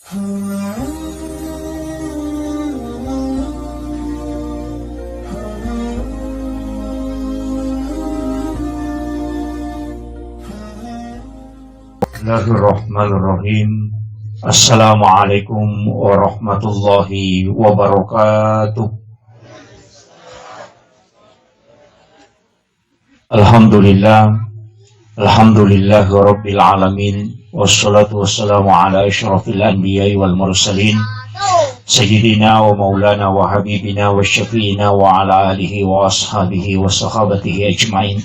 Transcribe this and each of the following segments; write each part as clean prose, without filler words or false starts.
Bismillahirrahmanirrahim. Assalamualaikum warahmatullahi wabarakatuh. Alhamdulillahi rabbil alamin. Wassalatu wassalamu ala asyrafil anbiya'i wal mursalin sayyidina wa maulana wa habibina wa syafi'ina wa ala alihi wa ashabihi wa sahabatihi ajma'in.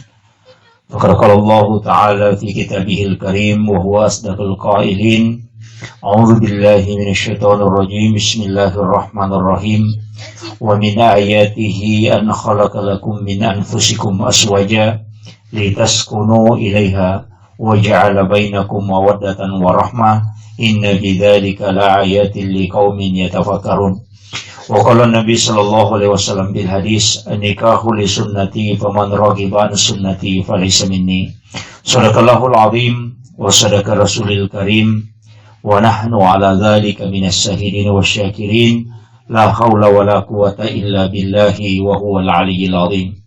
Faqad qala Allah ta'ala fi kitabihil karim wa huwa asdaqul qailin. A'udzu billahi minasyaitonir rajim. Bismillahirrahmanirrahim. Wa min ayatihi an khalaqa lakum min anfusikum azwaja litaskunu ilaiha wa ja'ala bainakum mawaddatan wa rahmah. Inna bidzalika la'ayatin liqaumin yatafakkarun. Wa qala Nabi sallallahu alaihi wasallam bil hadis an-nikahu li sunnati faman raghiba an sunnati falaysa minni. Shadaqallahul azim wa sadaqa rasulil karim wa nahnu ala dzalika minas syahidin wasyakirin. La haula wala quwata illa billahi wa huwal aliyyil azim.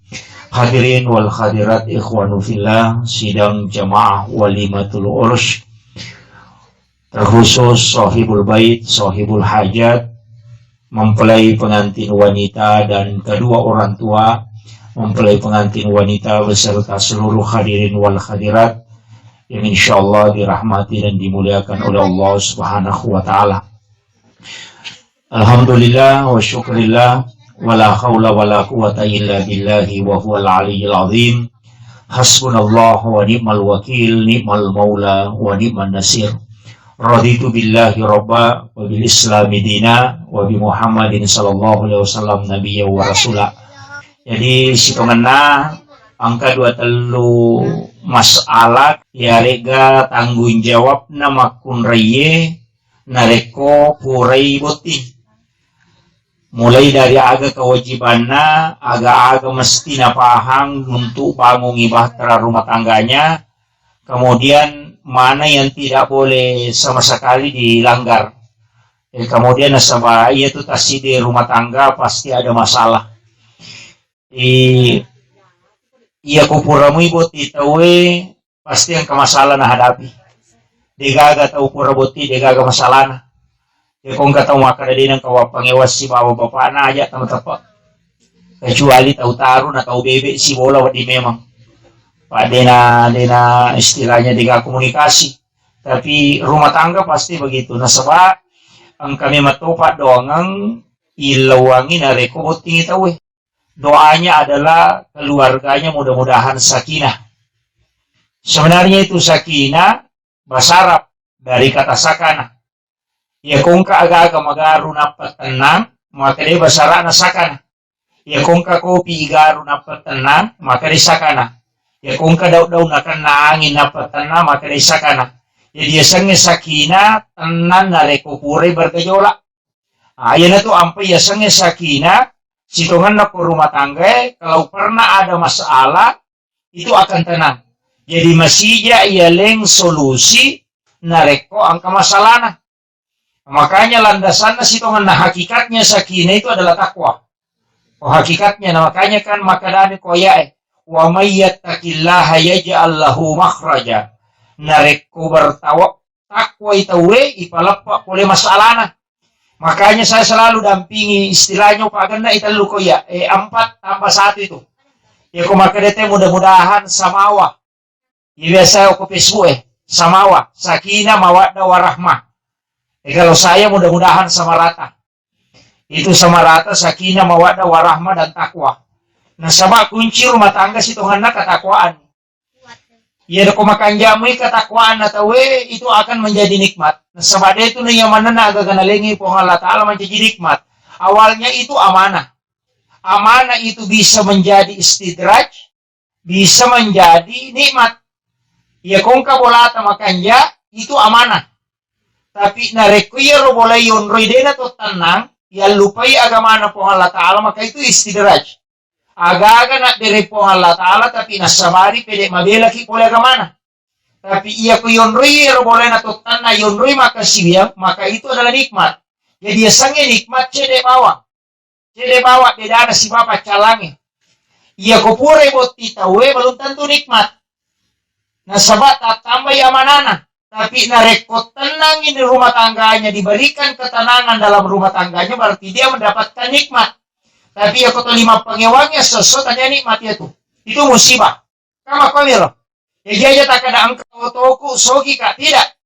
Hadirin wal hadirat ikhwanu fillah, sidang jamaah walimatul ursh, terkhusus sahibul bait, sahibul hajat, mempelai pengantin wanita dan kedua orang tua mempelai pengantin wanita beserta seluruh hadirin wal hadirat yang insyaallah dirahmati dan dimuliakan oleh Allah Subhanahu wa taala. Alhamdulillah wa syukurillah wala haula wala quwata illa billahi wa huwal aliyyil azim. Hasbunallahu wa ni'mal wakil, ni'mal maula wa ni'man nasir. Raditu billahi rabba wa bil islami dina wa bi Muhammadin sallallahu alaihi wasallam nabiyya wa rasula. Jadi sitonganna angka 23 masalah ya rega tanggung jawab nama kunreye nareko purai boti. Mulai dari aga kewajibanna, aga mesti napahang untuk bangun ibadah rumah tangganya, kemudian mana yang tidak boleh sama sekali dilanggar. Kemudian nasabah itu tasih di rumah tangga pasti ada masalah. Iya kupuramu iboti tawe pasti yang kemasalah na hadapi. Degaga tahu pura boti degaga masalah na. Kung kataw makadali ng kawapangiwas si bawa bapak na aja teman-teman. Kecuali tahu taruh na tahu bebe si bola wadi memang. Pak dena istilahnya dengan komunikasi. Tapi rumah tangga pasti begitu. Nah sebab ang kami matopak doangang ilawangi na reko boting itawe. Doanya adalah keluarganya mudah-mudahan sakinah. Sebenarnya itu sakinah bahasa Arab dari kata sakana. Ya kung ka aga magaru napat tenang, maka dia basara na sakana. Ya kung ka kopi igaru napat tenang, maka dia sakana. Ya kung ka daw na kanaangin napat tenang, maka dia sakana. Ya dia sangnya sakina, tenang na rekupure bergejolak. Ayan na to ampai ya sangnya sakina, situngan na po rumah tangga, kalau pernah ada masalah, itu akan tenang. Jadi masih ya leng solusi na reko angka masalah na. Makanya landasannya sitongan, nah hakikatnya sakinah itu adalah takwa. Oh hakikatnya, nah makanya kan makadani koyae. Wa may yattaqillaha yaj'al lahu makhraja. Nareko bertawa takwa itawe ipalapa oleh masalahna. Makanya saya selalu dampingi istilahnya paganda italu koya 4 tambah 1 itu. Ya kumakadete mudah-mudahan samawa. Ya biasa aku Facebook samawa, sakinah mawaddah warahmah. Kalau saya mudah-mudahan sama rata. Itu sama rata sakinah mawaddah warahmah dan takwa. Nah sama kunci rumah tangga situnganna ketakwaan. Ya dako makan jamu ketakwaan atau itu akan menjadi nikmat. Nah sama dia itu yang mana agak ganalengi pohon Allah Ta'ala menjadi nikmat. Awalnya itu amanah. Amanah itu bisa menjadi istidraj, bisa menjadi nikmat. Ya kung ka bolata makan ja itu amanah. Tapi narekuya boleh yon roidena to tenang, ya lupai agama na po Allah Ta'ala, maka itu istidraj. Aga-aga nak dire po Allah Ta'ala, tapi nasamari pede mabela ki pole agama na. Tapi ia ko yonroi boleh na totan na yonroi maka sibiang, maka itu adalah nikmat. Jadi sange nikmat cede bawa. Cede bawa beda ada si bapa calange. Ia ko pure boti tawe belum tentu nikmat. Nah sabat tambah amanana. Tapi narekot tenang ini rumah tangganya, diberikan ketenangan dalam rumah tangganya, berarti dia mendapatkan nikmat. Tapi ya kota 5 pengewangnya sesuatu nikmat itu. Itu musibah. Kama kamera. Ya aja tak ada angka otoku sogi kak tidak.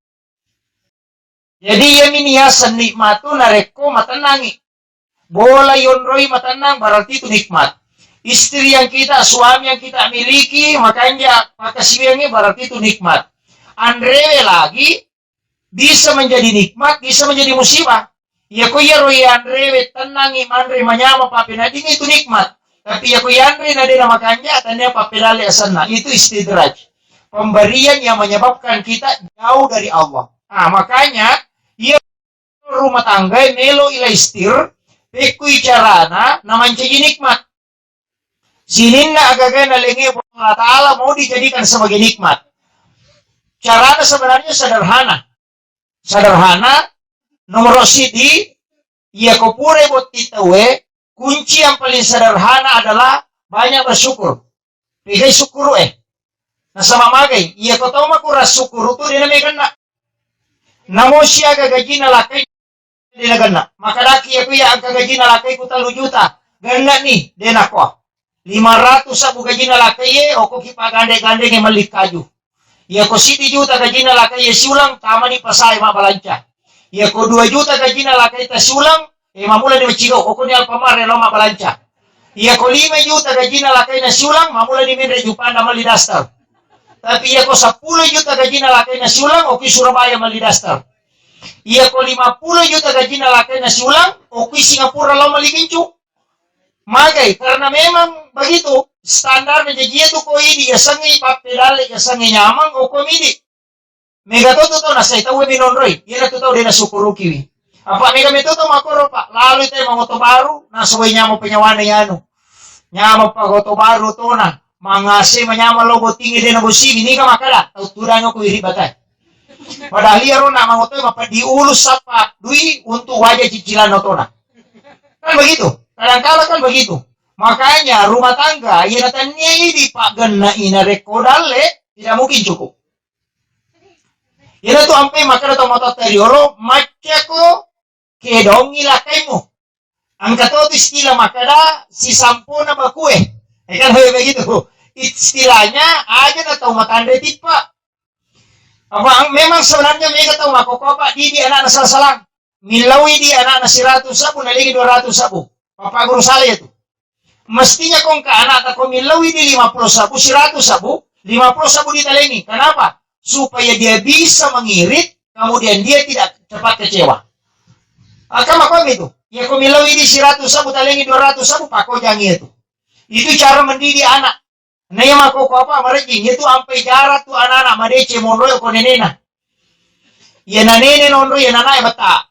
Jadi ya miniasan nikmat tu nareko matenangi. Bola yonroi matenang berarti itu nikmat. Istri yang kita, suami yang kita miliki, makanya makasihnya berarti itu nikmat. Andrewe lagi bisa menjadi nikmat, bisa menjadi musibah. Ya ko ya roi Andrewe tenangi mandre manyama papinading itu nikmat. Tapi ya ko Andre nadena makanya tanya papilale asana itu istidraj. Pemberian yang menyebabkan kita jauh dari Allah. Nah, makanya ia rumah tangga melo ilaistir pekui carana namanya nikmat. Sininna agak-agak nalengi Allah Ta'ala mau dijadikan sebagai nikmat. Caranya sebenarnya sederhana. Sederhana, nomor sidi, ya kopure buat kita kunci yang paling sederhana adalah banyak bersyukur. Pigai syukur Nah sama magai, iya kau tahu mah kuras syukur itu dia namanya kena. Namo siya gagajina lakai dia kena. Maka daki aku ya angka gajina lakai ku 3 juta. Ganda nih, dia nakwa. 500 sabu gajina lakai oko kipa gande-gande yang melik kaju. Ya ko 7 juta gajina lakai siulang tama ni pasay mabalanca. Ya ko 2 juta gajina lakai ta siulang mamula ni macigo oko ni alpamare lo mabalanca. Ya ko 5 juta gajina lakai na siulang mamula ni mendre jupanda mali dastar. Tapi ya ko 10 juta gajina lakai na siulang oki Surabaya mali dastar. Ya ko 50 juta gajina lakai na siulang oki Singapura lo mali gincu. Magai karena memang begitu standar menjadi itu ko ini ya sangi papedale ya sangi nyamang o komidi. Mega to na sa itaw minonroy. Ira to din na sukuruki. Apa mega meto to makoro pa. Lalo ito mga oto baru na suway nyamo penyawana yano. Nyamo pa oto baru to na. Mga si manyama logo tinggi din na busigi ni ka makala. Tauturan ko iri batay. Padahal iro na mga oto mapadiulos sa pa dui untuk wajah cicilan to na. Kan begitu. Kadang-kadang kan begitu. Makanya rumah tangga yang natanya ini pak gena ina rekodale tidak mungkin cukup. Ina tu ampe makanya to moto terioro macako kedongi lakaimu. Angka to istilah makada si sampuna bakue. Kan begitu. Istilahnya aja tahu matanda tipa. Apa memang sebenarnya mereka tahu makoko pak di anak salah-salah. Milawi di anak si 100 sabu naligi 200 sabu. Papa guru saya itu. Mestinya kong ke anak atau milawi di 50 sabu, 100 sabu, 50 sabu ditalengi. Kenapa? Supaya dia bisa mengirit, kemudian dia tidak cepat kecewa. Kamu apa itu? Ya kong milawi di 100 sabu, talengi 200 sabu, pako jangan itu. Itu cara mendidik anak. Nah yang aku apa mereka itu sampai jarak tuh anak-anak madece monroy ko nenena. Ya nanene nonroy ya nanai bata.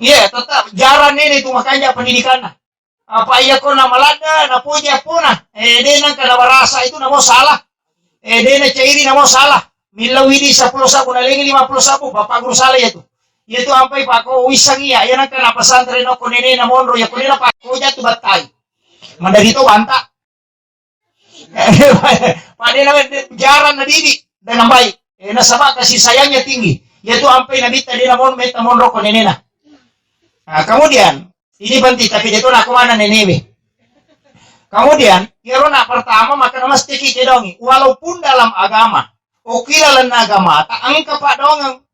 Ya, tetap jaran ini itu makanya pendidikan. Apa iya ko na malada, na puja puna. Dia nang kada barasa itu na mo salah. Dia na cairi na mo salah. Milawi di 10 sabu, nalingi 50 sabu, bapak guru salah itu. Itu sampai pak ko wisang iya, ya nang kana pesantren ko nene na monro ya ko nena pak ko jatuh batai. Mandari to banta. Pada na jaran na didi dengan baik. Na sama kasih sayangnya tinggi. Yaitu sampai nabita dia na monro ko nene na. Nah, kemudian ini penting tapi itu nak mana nenewe. Kemudian kirona pertama maka mesti kikedongi walaupun dalam agama ukila lan agama tak angka pak dongang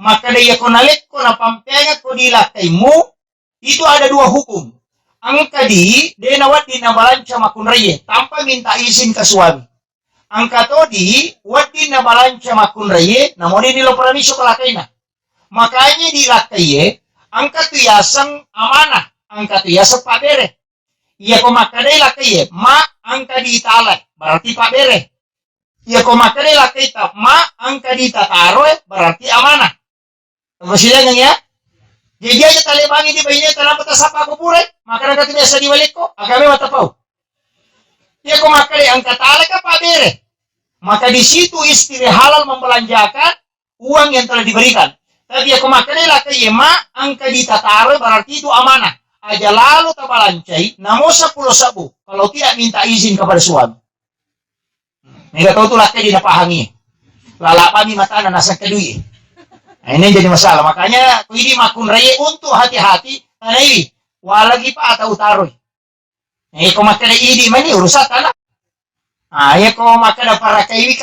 maka dia konalik ko na pampengat ko dilakaimu itu ada 2 hukum. Angka di denawat di nabalanca makunraye tanpa minta izin ke suami. Angka to di wadi nabalanca makunraye namun ini lo permiso kalakaina. Makanya dilakaye angka tu yasang amanah, angka tu yasang pak bere. Iya ko makadai lakai ma angka di talak, berarti pak bere. Iya ko makadai lakai ta ma angka di tataro berarti amanah. Maksudnya ya? Jadi aja tali bangi di bayinya tanam petas apa aku pure, maka angka tu biasa diwalik ko, agame mata pau. Iya ko makadai angka talak ka pak bere. Maka di situ istri halal membelanjakan uang yang telah diberikan. Tapi aku makannya kayak angka ditataro berarti itu amanah. Aja lalu tabalancai, namo 10 sabu. Kalau tidak minta izin kepada suami. Nggak tahu tuh laki dinapahangi. Lalapami mata nasan kedui. Nah, ini jadi masalah. Makanya ini makun raya untuk hati-hati. Karena ini walagi pa atau taruh. Kau makan ini mana urusan tanah. Ya kau makan para kaini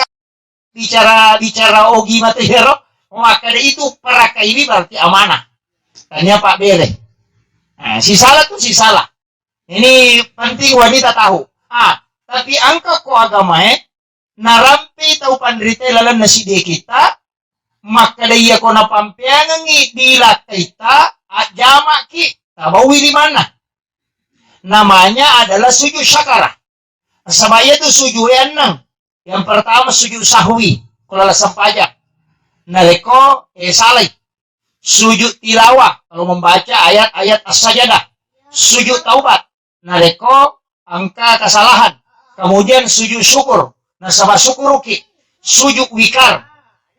bicara ogi mata hero. Maka itu peraka ini berarti amanah. Tanya Pak Bere. Nah, si salah tuh si salah. Ini penting wanita tahu. Tapi angka ko agama narampi tahu pandrite lalan nasi de kita, maka dia ko napampiangan dila kita, jama ki, tabawi di mana? Namanya adalah sujud syakara. Sabaya itu sujud yang 6. Yang pertama sujud sahwi, kalau lasam pajak. Naleko salih. Sujud tilawah kalau membaca ayat-ayat as-sajadah. Sujud taubat. Naleko angka kesalahan. Kemudian sujud syukur. Nasabah syukuruki. Sujud wikar.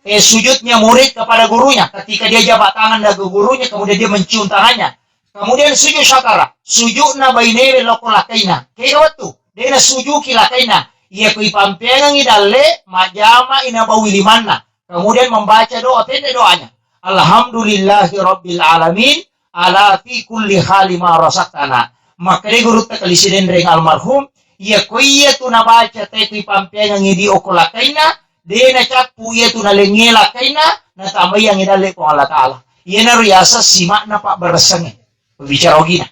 Sujudnya murid kepada gurunya. Ketika dia jabat tangan dari gurunya, kemudian dia mencium tangannya. Kemudian sujud syakara. Sujud na bainere loko lakaina. Kaya waktu. Dia sujud kilakaina. Ia kui pampiangan idalle majama inabawi limanna. Kemudian membaca doa, pendek doanya. Alhamdulillahi Rabbil Alamin, ala fi kulli hali ma rasaktana. Maka dia guru takalisiden ring almarhum, ia kuya tu na baca teki pampian yang idi okolakaina, dia na capu ia tu na lengelakaina, na tambah yang idale ko Allah Ta'ala. Ia na riasa simak na pak beresangnya. Berbicara ogina.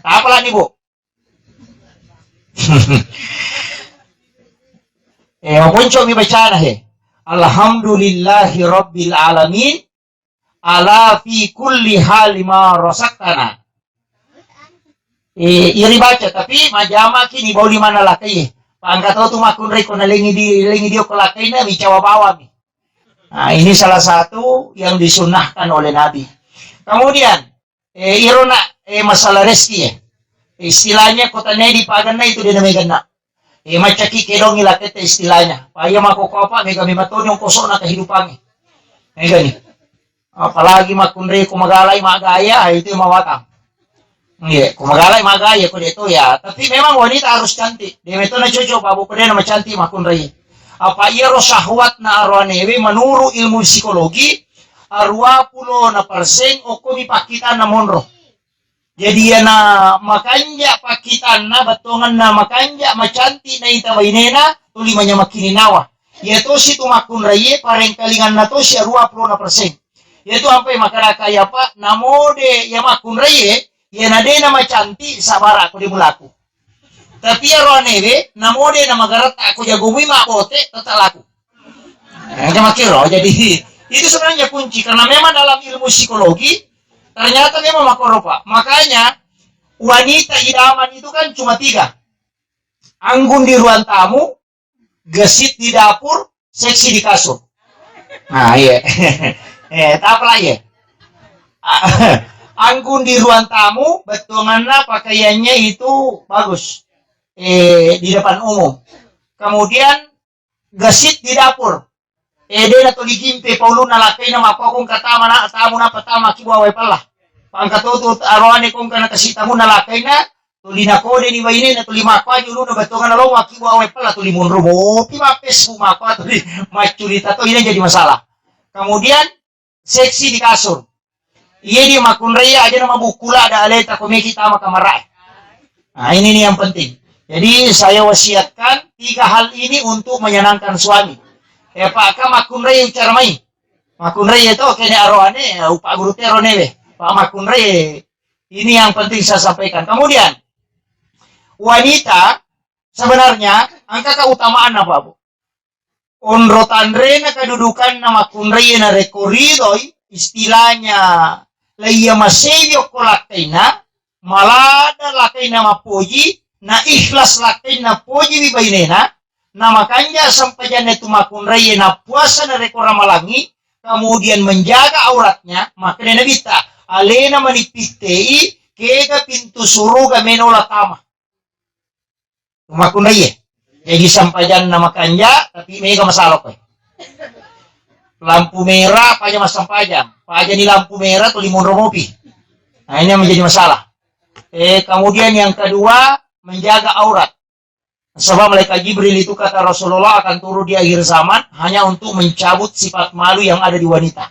Apalah nih bu? Punco mi baca na Alhamdulillahi Rabbil Alamin, ala fi kulli hali ma rasaktana. Iri baca, tapi majama kini bau lima nalakai. Pangkat tahu tu makun reko na lengi dia kelakai na bicawa bawa mi. Nah, ini salah satu yang disunahkan oleh Nabi. Kemudian, irona masalah rezeki istilahnya kota di pagana itu dia namanya gana. Macaki kedong ilakete istilahnya. Paya makokopa mega mimaton yung kosok na kehidupannya. Gani. Apalagi makunre kumagalay magaya itu yung mawatang. Kumagalay magaya ko dito ya. Tapi memang wanita harus cantik. Dia itu na cocok babu ko din na macantik makunre. Apa iya ro syahwat na arwanewe menuru ilmu psikologi 20% o kumipakita na monro. Jadi ya na makanja pakitan na batongan na makanja macanti na itabainena tulimanya makininawa. Yaitu si tumakun raye pareng kalingan na to siya 20%. Yaitu sampai makaraka ya pak namode ya makun raye ya nade na macanti sabara ko di mulaku. Tapi ya roanebe namode na magarat ako jagumi makote tatalaku. Makiro jadi itu sebenarnya kunci karena memang dalam ilmu psikologi ternyata memang makoropa. Makanya wanita idaman itu kan cuma 3. Anggun di ruang tamu, gesit di dapur, seksi di kasur. Nah iya. Tak apa ya. Anggun di ruang tamu, betongannya pakaiannya itu bagus. Di depan umum. Kemudian gesit di dapur. Dia na tuligimpe pauluna lakay na mapakong katama na atamo na patama kibuaway pala. Pangkatuto arwane kong kana kasita mo na lakay na tulina ko ni mainin na tulimakwa yulo na batongan na lo kibuaway pala tulimun rumo timapes bumakwa tuli maculita to ini jadi masalah. Kemudian seksi di kasur. Iya di makunraya aja nama bukula ada aleta komeki tama kamarai. Nah ini nih yang penting. Jadi saya wasiatkan 3 hal ini untuk menyenangkan suami. Pak makunre cara mai. Makunre itu kene aroane upak guru teronewe. Pak makunre ini yang penting saya sampaikan. Kemudian wanita sebenarnya angka keutamaan apa bu? Onrotandre na kedudukan nama kunre na rekoridoi istilahnya laya maseyo kolakena malada lakena mapoji na ikhlas lakena poji bibainena. Nama kanja sampai jane tumakun raya na puasa na rekora malangi, kemudian menjaga auratnya, maka na bita, alena manipitei, kega pintu suruga menola tama. Tumakun raya. Jadi sampajan nama kanja, tapi mega masalah kok. Lampu merah, pajang mas sampajan. Pajang di lampu merah tuh limun romopi. Nah ini yang menjadi masalah. Kemudian yang kedua, menjaga aurat. Sebab malaikat Jibril itu kata Rasulullah akan turun di akhir zaman hanya untuk mencabut sifat malu yang ada di wanita.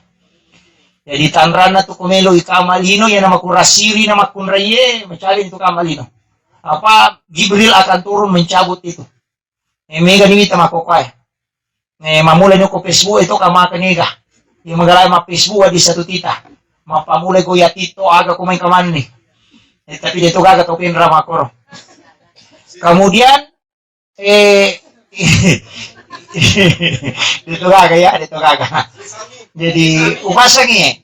Jadi tanrana tu kumelo ikamalino yang nama kurasiri nama kunraye mencari itu kamalino. Apa Jibril akan turun mencabut itu. Mega nimita makokai. Mamulai ko Facebook itu kama kaniga. Yung magalay ma Facebook di satu tita. Mapamulay ko yatito aga ko main kaman ni. Tapi dito gaga to pinra makoro. Kemudian dito gaga. Jadi upasangi.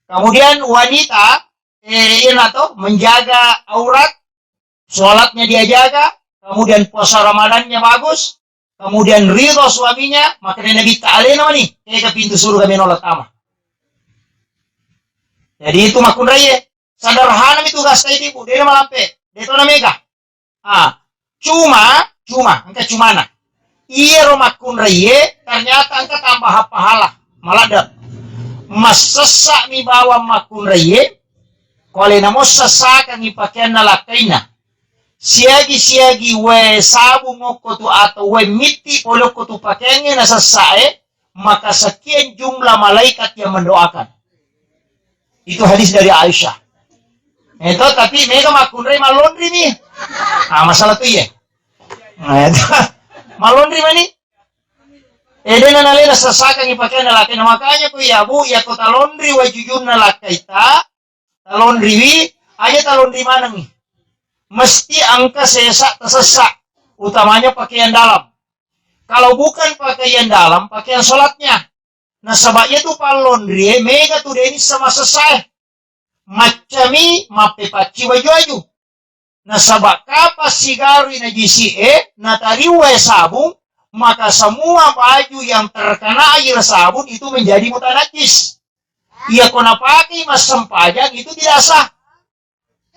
Kemudian wanita menjaga aurat, sholatnya dia jaga, kemudian puasa Ramadannya bagus, kemudian ridho suaminya, makanya Nabi ta'ala nama nih, ke pintu surga menolak ama. Jadi itu makun raya, sederhana itu gas tadi bu, dia malampe, dia itu namanya. Cuma, angka cumana. Iya makun raya, ternyata angka tambah pahala, malah ada. Mas sesak mi bawa makun raya, kalau namo sesak ni pakaian nalakaina. Siagi we sabu ngoko tu atau we miti poloko tu pakaiannya nasa sae, maka sekian jumlah malaikat yang mendoakan. Itu hadis dari Aisyah. Itu tapi mega makunre malondri nih. Masalah tuh ya. Itu malondri mani. Dena nalena sasaka ni pakaian lalaki. Makanya ku ya bu ya kota laundry wa jujur nalakaita. Laundry wi aja laundry mana nih? Mesti angka sesak tersesak, utamanya pakaian dalam. Kalau bukan pakaian dalam, pakaian sholatnya. Nah sebabnya tuh pak laundry, mega tuh ini sama selesai. Macami mape paci waju. Nah sebab kapas sigari na jisi na tariwe sabun, maka semua baju yang terkena air sabun itu menjadi mutanajis. Ia kena pakai mas sempajang itu tidak sah.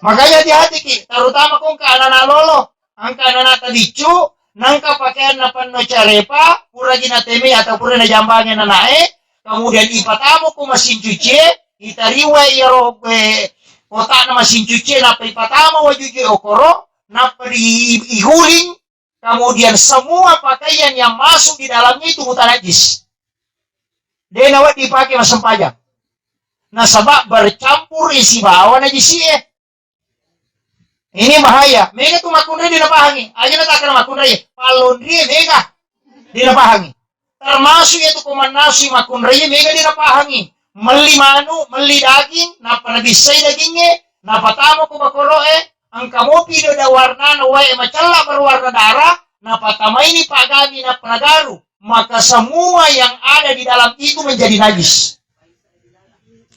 Makanya hati-hati ki, terutama kung ka anak lolo, ang ka anak tadicu, nangka pakaian na panno carepa, pura ginateme atau pura na jambangnya na nae, kemudian ipatamo kung masin cuci, itariwe iro kota na masin cuci, napa ipatamo wajuji okoro, napa diiguling, kemudian semua pakaian yang masuk di dalamnya itu mutanajis. Dia nawat dipakai mas sempajang. Nah sebab bercampur isi bawah najisi Ini bahaya. Mega tuh makundre dinapahangi. Aja natakkan makundre. Palondri mega dinapahangi. Termasuk itu kumanasi makundre mega dinapahangi. Meli manu, meli daging, napa nabisay dagingnya, napa tamo ko bakoroe, ang kamopi do da warna na wae macala berwarna darah, napa tamay ni pagami na penagaru. Maka semua yang ada di dalam itu menjadi najis.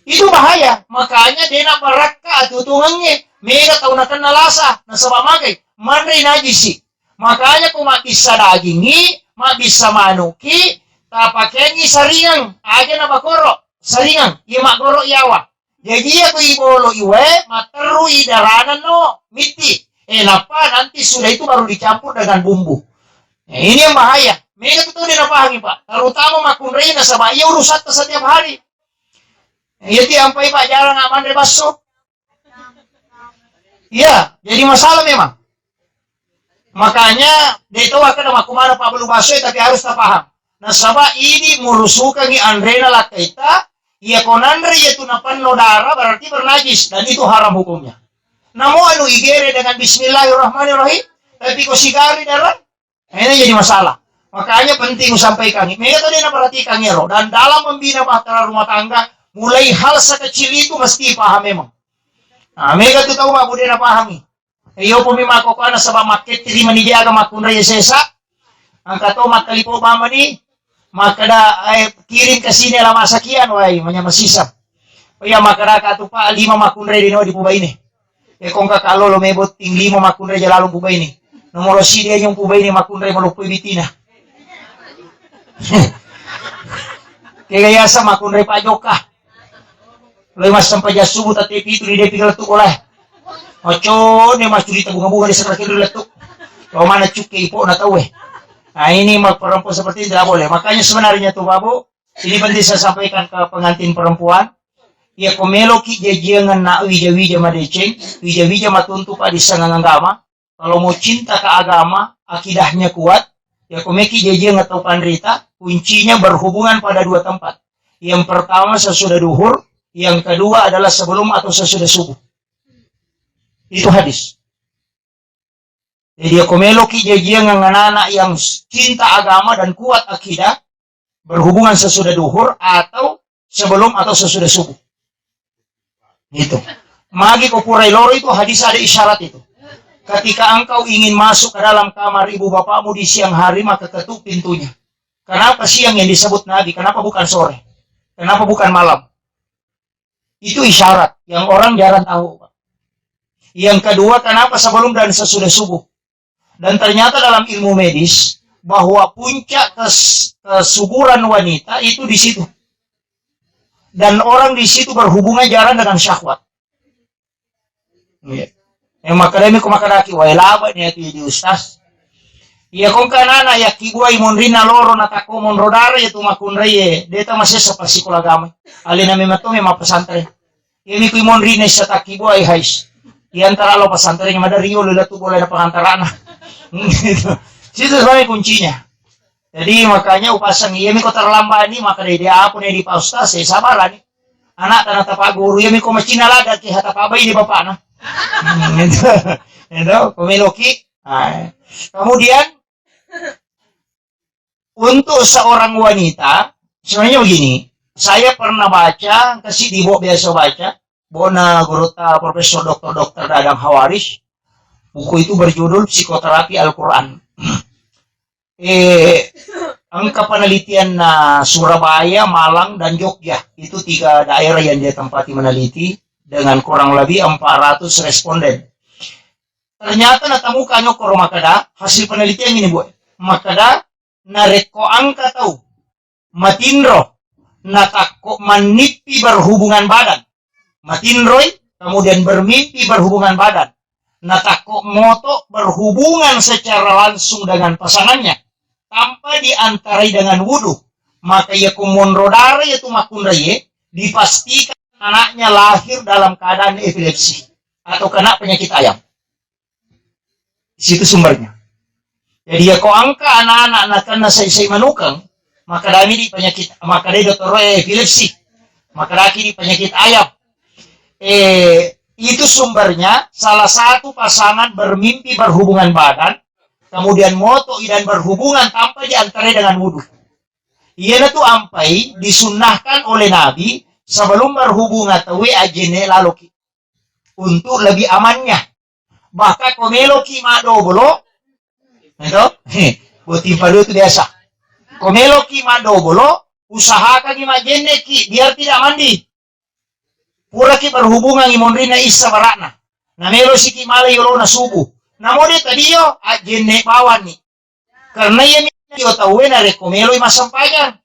Itu bahaya. Makanya dia nak meraka tutungannya. Mega tahu nak kenal asa, nasabah magai, mandai najisi. Makanya kung bisa dagingi, bisa manuki, tapakengi saringan, aja na bakoro, saringan, iya makoro yawa. Jadi aku ibolo iwe, materu idaranan no, miti. Napa nanti sudah itu baru dicampur dengan bumbu. Ini yang bahaya. Mega itu dia napahangi pak, terutama makunrei nasabah, iya urusan setiap hari. Iya tiampai pak jarang aman dari baso. Iya, jadi masalah memang. Makanya, dia itu akan makumana Pak Belu Basoy, tapi harus tak paham. Nah, sabah ini merusukan ni Andrena Lakaita, ia konandre yaitu napan nodara, berarti bernajis, dan itu haram hukumnya. Namun, anu igere dengan Bismillahirrahmanirrahim, tapi kok sigari darah, ini jadi masalah. Makanya penting sampaikan. Mereka tadi perhatikan ya, dan dalam membina bahtera rumah tangga, mulai hal sekecil itu mesti paham memang. Nah, mega tu tahu mak budena pahami. Iyo pumima ko kana sa maket terima ni jaga makunda yesesa. Ang kato makalipo mama ni makada kirim ke sini lah masakian wai manya masisa. Oya makara ka tu pa 5 makunda di no di pubay ni. Kung kakalo lo mebot ting 5 makunda jalalong pubay ni. Nomoro si dia yung pubay ni makunda malupoy bitina. Kaya sa makunda pa joka. Lalu mas sampai jasuh tapi itu dia pikir letuk oleh. Oco ni mas cerita bunga-bunga di sebelah kiri letuk. Kau mana cukai ipo na tahu Nah ini perempuan seperti ini tidak boleh. Makanya sebenarnya tuh Babu, ini penting saya sampaikan ke pengantin perempuan. Ya komelo ki jajangan na wija-wija madeceng, wija-wija matuntu pa di sangang agama. Kalau mau cinta ke agama, akidahnya kuat, ya komeki jajangan atau pandrita, kuncinya berhubungan pada dua tempat. Yang pertama sesudah duhur, yang kedua adalah sebelum atau sesudah subuh. Itu hadis. Jadi komelo ki jajangan anak-anak yang cinta agama dan kuat akidah, berhubungan sesudah duhur atau sebelum atau sesudah subuh. Itu. Magi kopurai loro itu hadis ada isyarat itu. Ketika engkau ingin masuk ke dalam kamar ibu bapakmu di siang hari, maka ketuk pintunya. Kenapa siang yang disebut Nabi? Kenapa bukan sore? Kenapa bukan malam? Itu isyarat yang orang jarang tahu. Yang kedua, kenapa sebelum dan sesudah subuh? Dan ternyata dalam ilmu medis bahwa puncak kesuburan wanita itu di situ. Dan orang di situ berhubungan jarang dengan syahwat. Yang makadami ko makadaki wailaba niya di ustaz. Iya kung kanana ya kiguay monrina loro na tako monrodare ya tumakunray deta masih sa pasikulagami. Alina memato may mapasantren. Iya ko monrina sa takibuay hais. Di antara lo pasantren yang madario lulatu boleh na pangantarana. Situ sebenarnya kuncinya. Jadi makanya upasang iya ko terlambat ini maka dia apa nih di pa ustaz saya sabar nih. Anak tanah tapa guru iya ko macinalada ki hatapabay di bapak na. Itu pemiloki. Kemudian untuk seorang wanita sebenarnya begini, saya pernah baca kasih di bawah biasa baca bona guruta Profesor Dr. Dadang Hawaris, buku itu berjudul Psikoterapi Al-Quran. Angka penelitian Surabaya, Malang, dan Jogja itu 3 daerah yang dia tempati meneliti dengan kurang lebih 400 responden. Ternyata natamukannya koro makada hasil penelitian ini buat makada nareko angka tahu matinro natako manipi berhubungan badan matinroy kemudian bermimpi berhubungan badan natako moto berhubungan secara langsung dengan pasangannya tanpa diantarai dengan wudhu, maka ya kumonrodare yaitu makunraye dipastikan anaknya lahir dalam keadaan epilepsi atau kena penyakit ayam. Di situ sumbernya. Jadi ya kok angka anak-anak karena saya manukang, maka dami di penyakit, maka dia dokter epilepsi, maka lagi di penyakit ayam. Itu sumbernya salah satu pasangan bermimpi berhubungan badan, kemudian moto dan berhubungan tanpa diantarai dengan wudhu. Ia itu ampai disunnahkan oleh Nabi sebelum berhubungan tawe ajene laloki untuk lebih amannya. Bahkan komeloki madobolo, itu, buat timpalo itu biasa. Komeloki madobolo, usahakan imajene ki biar tidak mandi. Pura ki berhubungan imonrina isa barakna. Namelo si ki mala yolo na subuh. Namode tadiyo ajene bawan ni. Karena ia yo tawe na rekomelo imasampayan.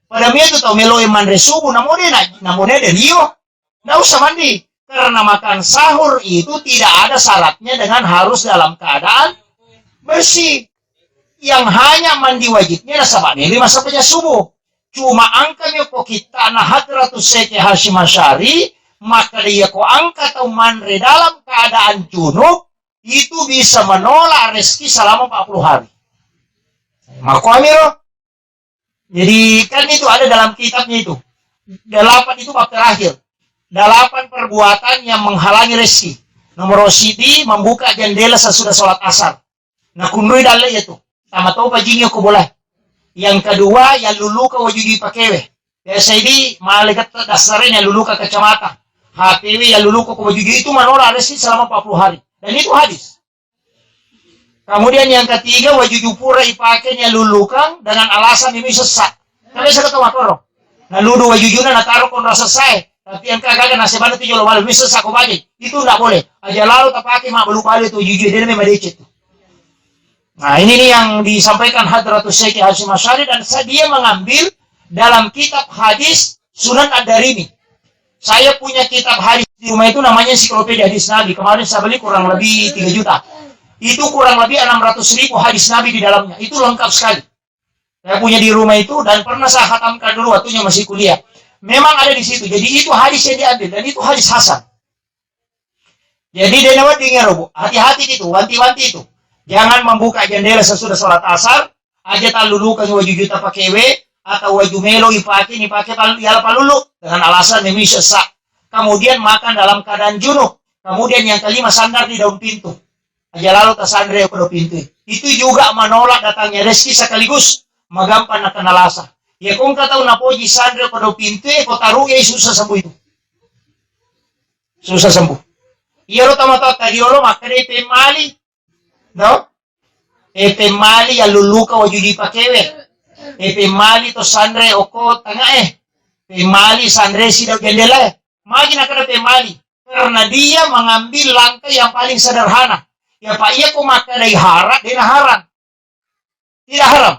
Pada mia itu tahu melo iman resubu namode deliyo. Nggak usah mandi. Karena makan sahur itu tidak ada syaratnya dengan harus dalam keadaan bersih. Yang hanya mandi wajibnya nasabah nili masa punya subuh. Cuma angkanya kok kita nah hadratus seke Hashim Asy'ari, maka dia kok angka atau manre dalam keadaan junub itu bisa menolak rezeki selama 40 hari. Makwamiro. Jadi kan itu ada dalam kitabnya itu. 8 itu bab terakhir. 8 perbuatan yang menghalangi rezeki. Nomor sidi membuka jendela sesudah sholat asar. Nah kundui dalai itu. Sama tahu pajinya aku boleh. Yang kedua yang luluka wajudi pakewe. Biasa ini malaikat dasarnya luluka kacamata. HPW yang luluka wajudi itu menolak rezeki selama 40 hari. Dan itu hadis. Kemudian yang ketiga wajudu pura ipakenya lulukan dengan alasan ini sesat. Kalian saya ketawa korong. Nah ludu wajujuna nataro kon rasa saya. Tapi yang kagak nasi banu tujuh lo malu bisa saku bagi itu tidak boleh. Aja lalu tak pakai mak belum balik itu jujur dia memang decet. Nah ini nih yang disampaikan Hadratus Syekh Hashim Asy'ari dan dia mengambil dalam kitab hadis Sunan Ad-Darimi. Saya punya kitab hadis di rumah itu namanya Ensiklopedia Hadis Nabi. Kemarin saya beli kurang lebih 3 juta. Itu kurang lebih 600.000 hadis Nabi di dalamnya. Itu lengkap sekali. Saya punya di rumah itu dan pernah saya khatamkan dulu waktunya masih kuliah. Memang ada di situ. Jadi itu hadis yang diambil dan itu hadis hasan. Jadi denawat dengar, hati-hati itu, wanti-wanti itu. Jangan membuka jendela sesudah sholat asar, aja talulukan waju juta pakai atau waju melo dipakai palulu dengan alasan demi sesak. Kemudian makan dalam keadaan junub. Kemudian yang kelima sandar di daun pintu. Aja lalu tasandre ke daun pintu. Itu juga menolak datangnya rezeki sekaligus magampan na kanalasa. Ya kung kataw na po di sandre ke daun pintu, ko taruh ya susah sembuh itu. Susah sembuh. Iya lo tama-tama tadi lo makanya pemali. No? Pemali ya luluka waju di pakewe. Pemali to sandre oko tanga Pemali sandre si daw jendela Magi na kada pemali. Karena dia mengambil langkah yang paling sederhana. Ya Pak iya ko makadai haram, dia haram. Tidak haram.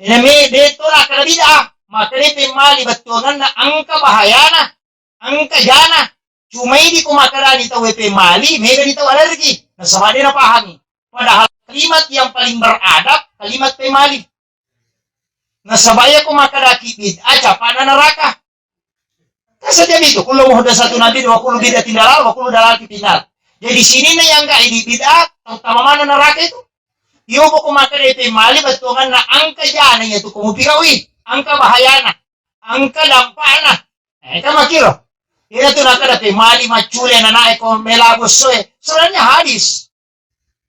Ini dito na kada bid'ah. Makadai pemali betulan na angka bahayana. Angka jana. Cuma ini kumakarani tahu pemali, mega ditahu alergi. Nah, sama dia napahami. Padahal kalimat yang paling beradab, kalimat pemali. Nah, sabaya kumakaraki bid'ah, capana neraka. Kasih itu, kalau mau ada satu nabi, 20 bid'ah tindalal, 20 dalal kipinal. Jadi sini nih yang gak ini bid'ah, terutama mana neraka itu. Iyo po kumakarani pemali, betungan na angka jana itu kumupirawi, angka bahayana, angka dampana. Itu makiro. Ina tu nakada pemali macule na naik ko melabos soe. Sebenarnya hadis.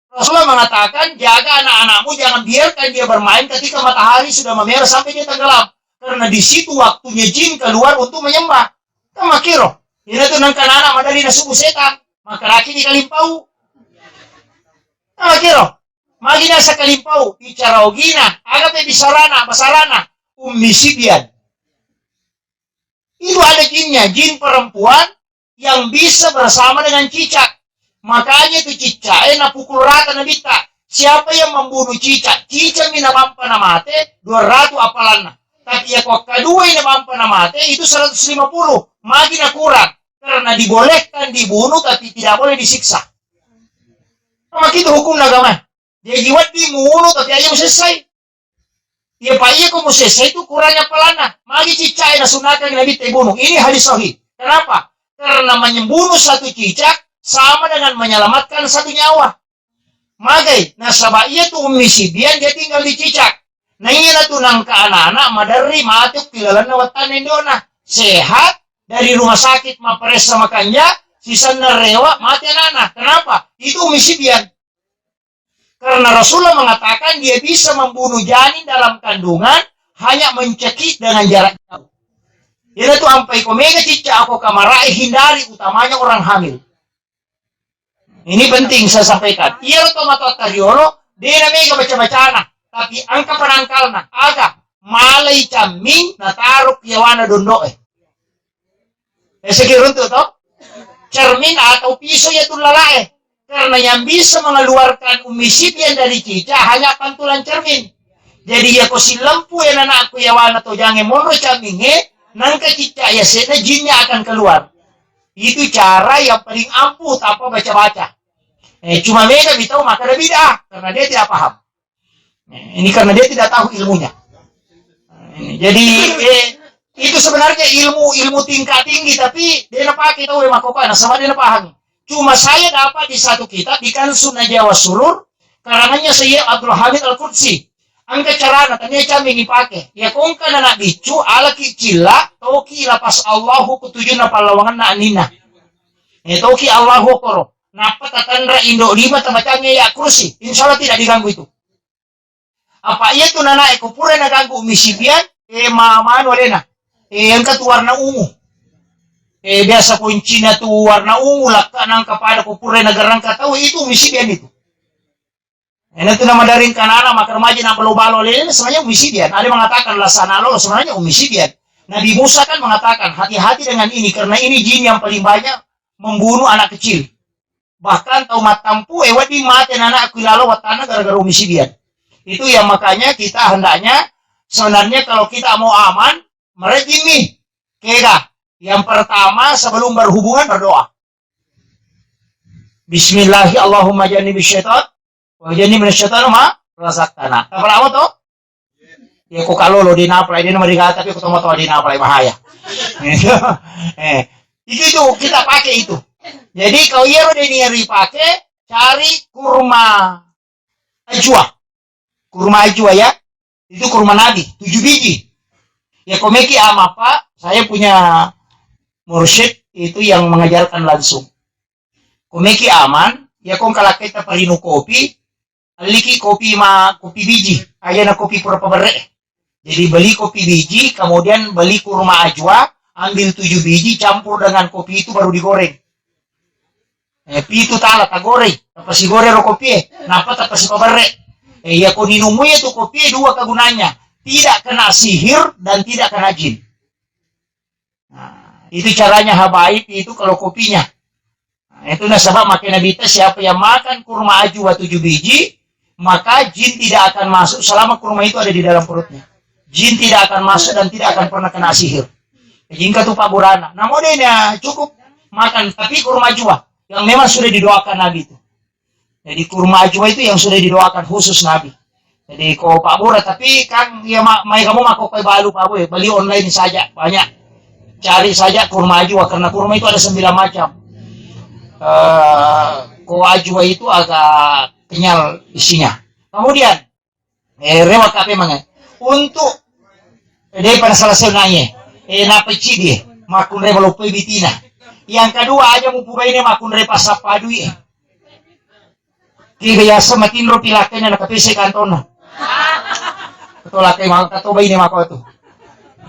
Rasulullah mengatakan jaga anak-anakmu jangan biarkan dia bermain ketika matahari sudah memerah sampai dia tenggelam. Karena di situ waktunya jin keluar untuk menyembah. Kamakiro. Ina tu nang kanana madali na subuh setan. Maka laki di kalimpau. Kamakiro. Magina sa kalimpau. Bicara ogina. Agape bisarana. Basarana. Umisibian. Itu ada jinnya, jin perempuan yang bisa bersama dengan cicak. Makanya itu cicak, na pukul rata na bita. Siapa yang membunuh cicak? Cicak minamampa na mate, 200 apalanna. Tapi ya kok kedua ini mampa na mate, itu 150. Magi na kurang. Karena dibolehkan dibunuh, tapi tidak boleh disiksa. Maka itu hukum agama. Dia jiwat dibunuh, tapi aja selesai. Ya Pak iya kok selesai itu kurangnya pelana. Magi cicak na sunatan yang lebih bunuh. Ini hadis sahih. Kenapa? Karena membunuh satu cicak sama dengan menyelamatkan satu nyawa. Magai, nasabah iya tuh umisibian dia tinggal di cicak. Nah ini na tunang ke anak-anak madari matuk pilalan na watan indona. Sehat dari rumah sakit mapares sama kanja, sisa narewa mati anak-anak. Kenapa? Itu umisibian. Karena Rasulullah mengatakan dia bisa membunuh janin dalam kandungan hanya mencekik dengan jarak jauh. Itu sampai komega cicak aku kamarai hindari utamanya orang hamil. Ini penting saya sampaikan. Iya otomatis tariolo dia mega baca-bacana, tapi angka penangkalna agak malai caming nataruh piawana dondoe. Sekirun tuh toh cermin atau pisau ya tuh lalae. Karena yang bisa mengeluarkan umisibian dari cicak hanya pantulan cermin. Jadi ya kosi lampu yang anakku ya wana to jangan mono caminge nangka cicak ya sena jinnya akan keluar. Itu cara yang paling ampuh tanpa baca-baca. Cuma mereka tahu maka ada bid'ah karena dia tidak paham. Ini karena dia tidak tahu ilmunya. Jadi itu sebenarnya ilmu tingkat tinggi tapi dia pakai tahu yang makokana sama dia pahami. Cuma saya dapat di satu kitab di Kansun Jawa Surur karangannya Syekh Abdul Hamid Al-Qudsi. Angka carana tanya kami dipakai. Ya kung kana na bicu ala kicila toki lapas Allahu kutuju na palawangan na anina. Toki Allahu koro. Napa tatandra Indo 5 tamacangnya ya kursi. Insyaallah tidak diganggu itu. Apa iya tuh nana ekopura na ganggu umisibian maman walena. Yang warna ungu. Biasa kuncinya tuh warna ungu lakkan kepada kupure negara tahu itu umisibian itu. Ini tuh nama dari kanana maka remaja na balo-balo ini sebenarnya umisibian. Ada mengatakan lasana lo sebenarnya umisibian. Nabi Musa kan mengatakan hati-hati dengan ini karena ini jin yang paling banyak membunuh anak kecil. Bahkan tahu matampu di mati anak kilalo watana gara-gara umisibian. Itu yang makanya kita hendaknya sebenarnya kalau kita mau aman merejimi keda. Yang pertama sebelum berhubungan berdoa. Bismillahirrahmanirrahim. Allahumma jannibis syaitan Jadi minasyaitan ma rasaktana. Kapala mo to? Ya ko kalolo di napalay din mariga tapi ko tomo to di napalay bahaya. Itu kita pakai itu. Jadi kalau yero deniri pakai cari kurma ajwa. Kurma ajwa ya. Itu kurma Nabi, 7 biji. Ya komeki ama Pak, saya punya mursyid itu yang mengajarkan langsung. Komeki aman, ya kong kalau kita perinu kopi, aliki kopi biji, aja na kopi pura pabere. Jadi beli kopi biji, kemudian beli kurma ajwa, ambil 7 biji, campur dengan kopi itu baru digoreng. Pitu tala, goreng, apa si goreng ro kopi, napa apa si pabere. Ya kau minumnya itu kopi 2 kegunaannya, tidak kena sihir dan tidak kena jin. Nah, itu caranya habaib itu kalau kopinya. Nah, itu sebab makin Nabi siapa yang makan kurma ajwa 7 biji, maka jin tidak akan masuk selama kurma itu ada di dalam perutnya. Jin tidak akan masuk dan tidak akan pernah kena sihir. Jingka tuh Pak Burana. Namun dia cukup makan tapi kurma ajwa yang memang sudah didoakan Nabi itu. Jadi kurma ajwa itu yang sudah didoakan khusus Nabi. Jadi kau Pak Bura, tapi kan ya mai kamu mako kau balu Pak Bura, beli online saja banyak. Cari saja kurma ajwa karena kurma itu ada 9 macam. Kau ajwa itu agak kenyal isinya. Kemudian rewak apa emangnya? Untuk dia pada salah sebenarnya, napeci dia makun rewa lupa bitina. Yang kedua aja mau pubai ini makun repa sapadu ya. Kaya matin ro pilakay na nakapisi kanton na. Ito lakay mga katubay ni mako ito.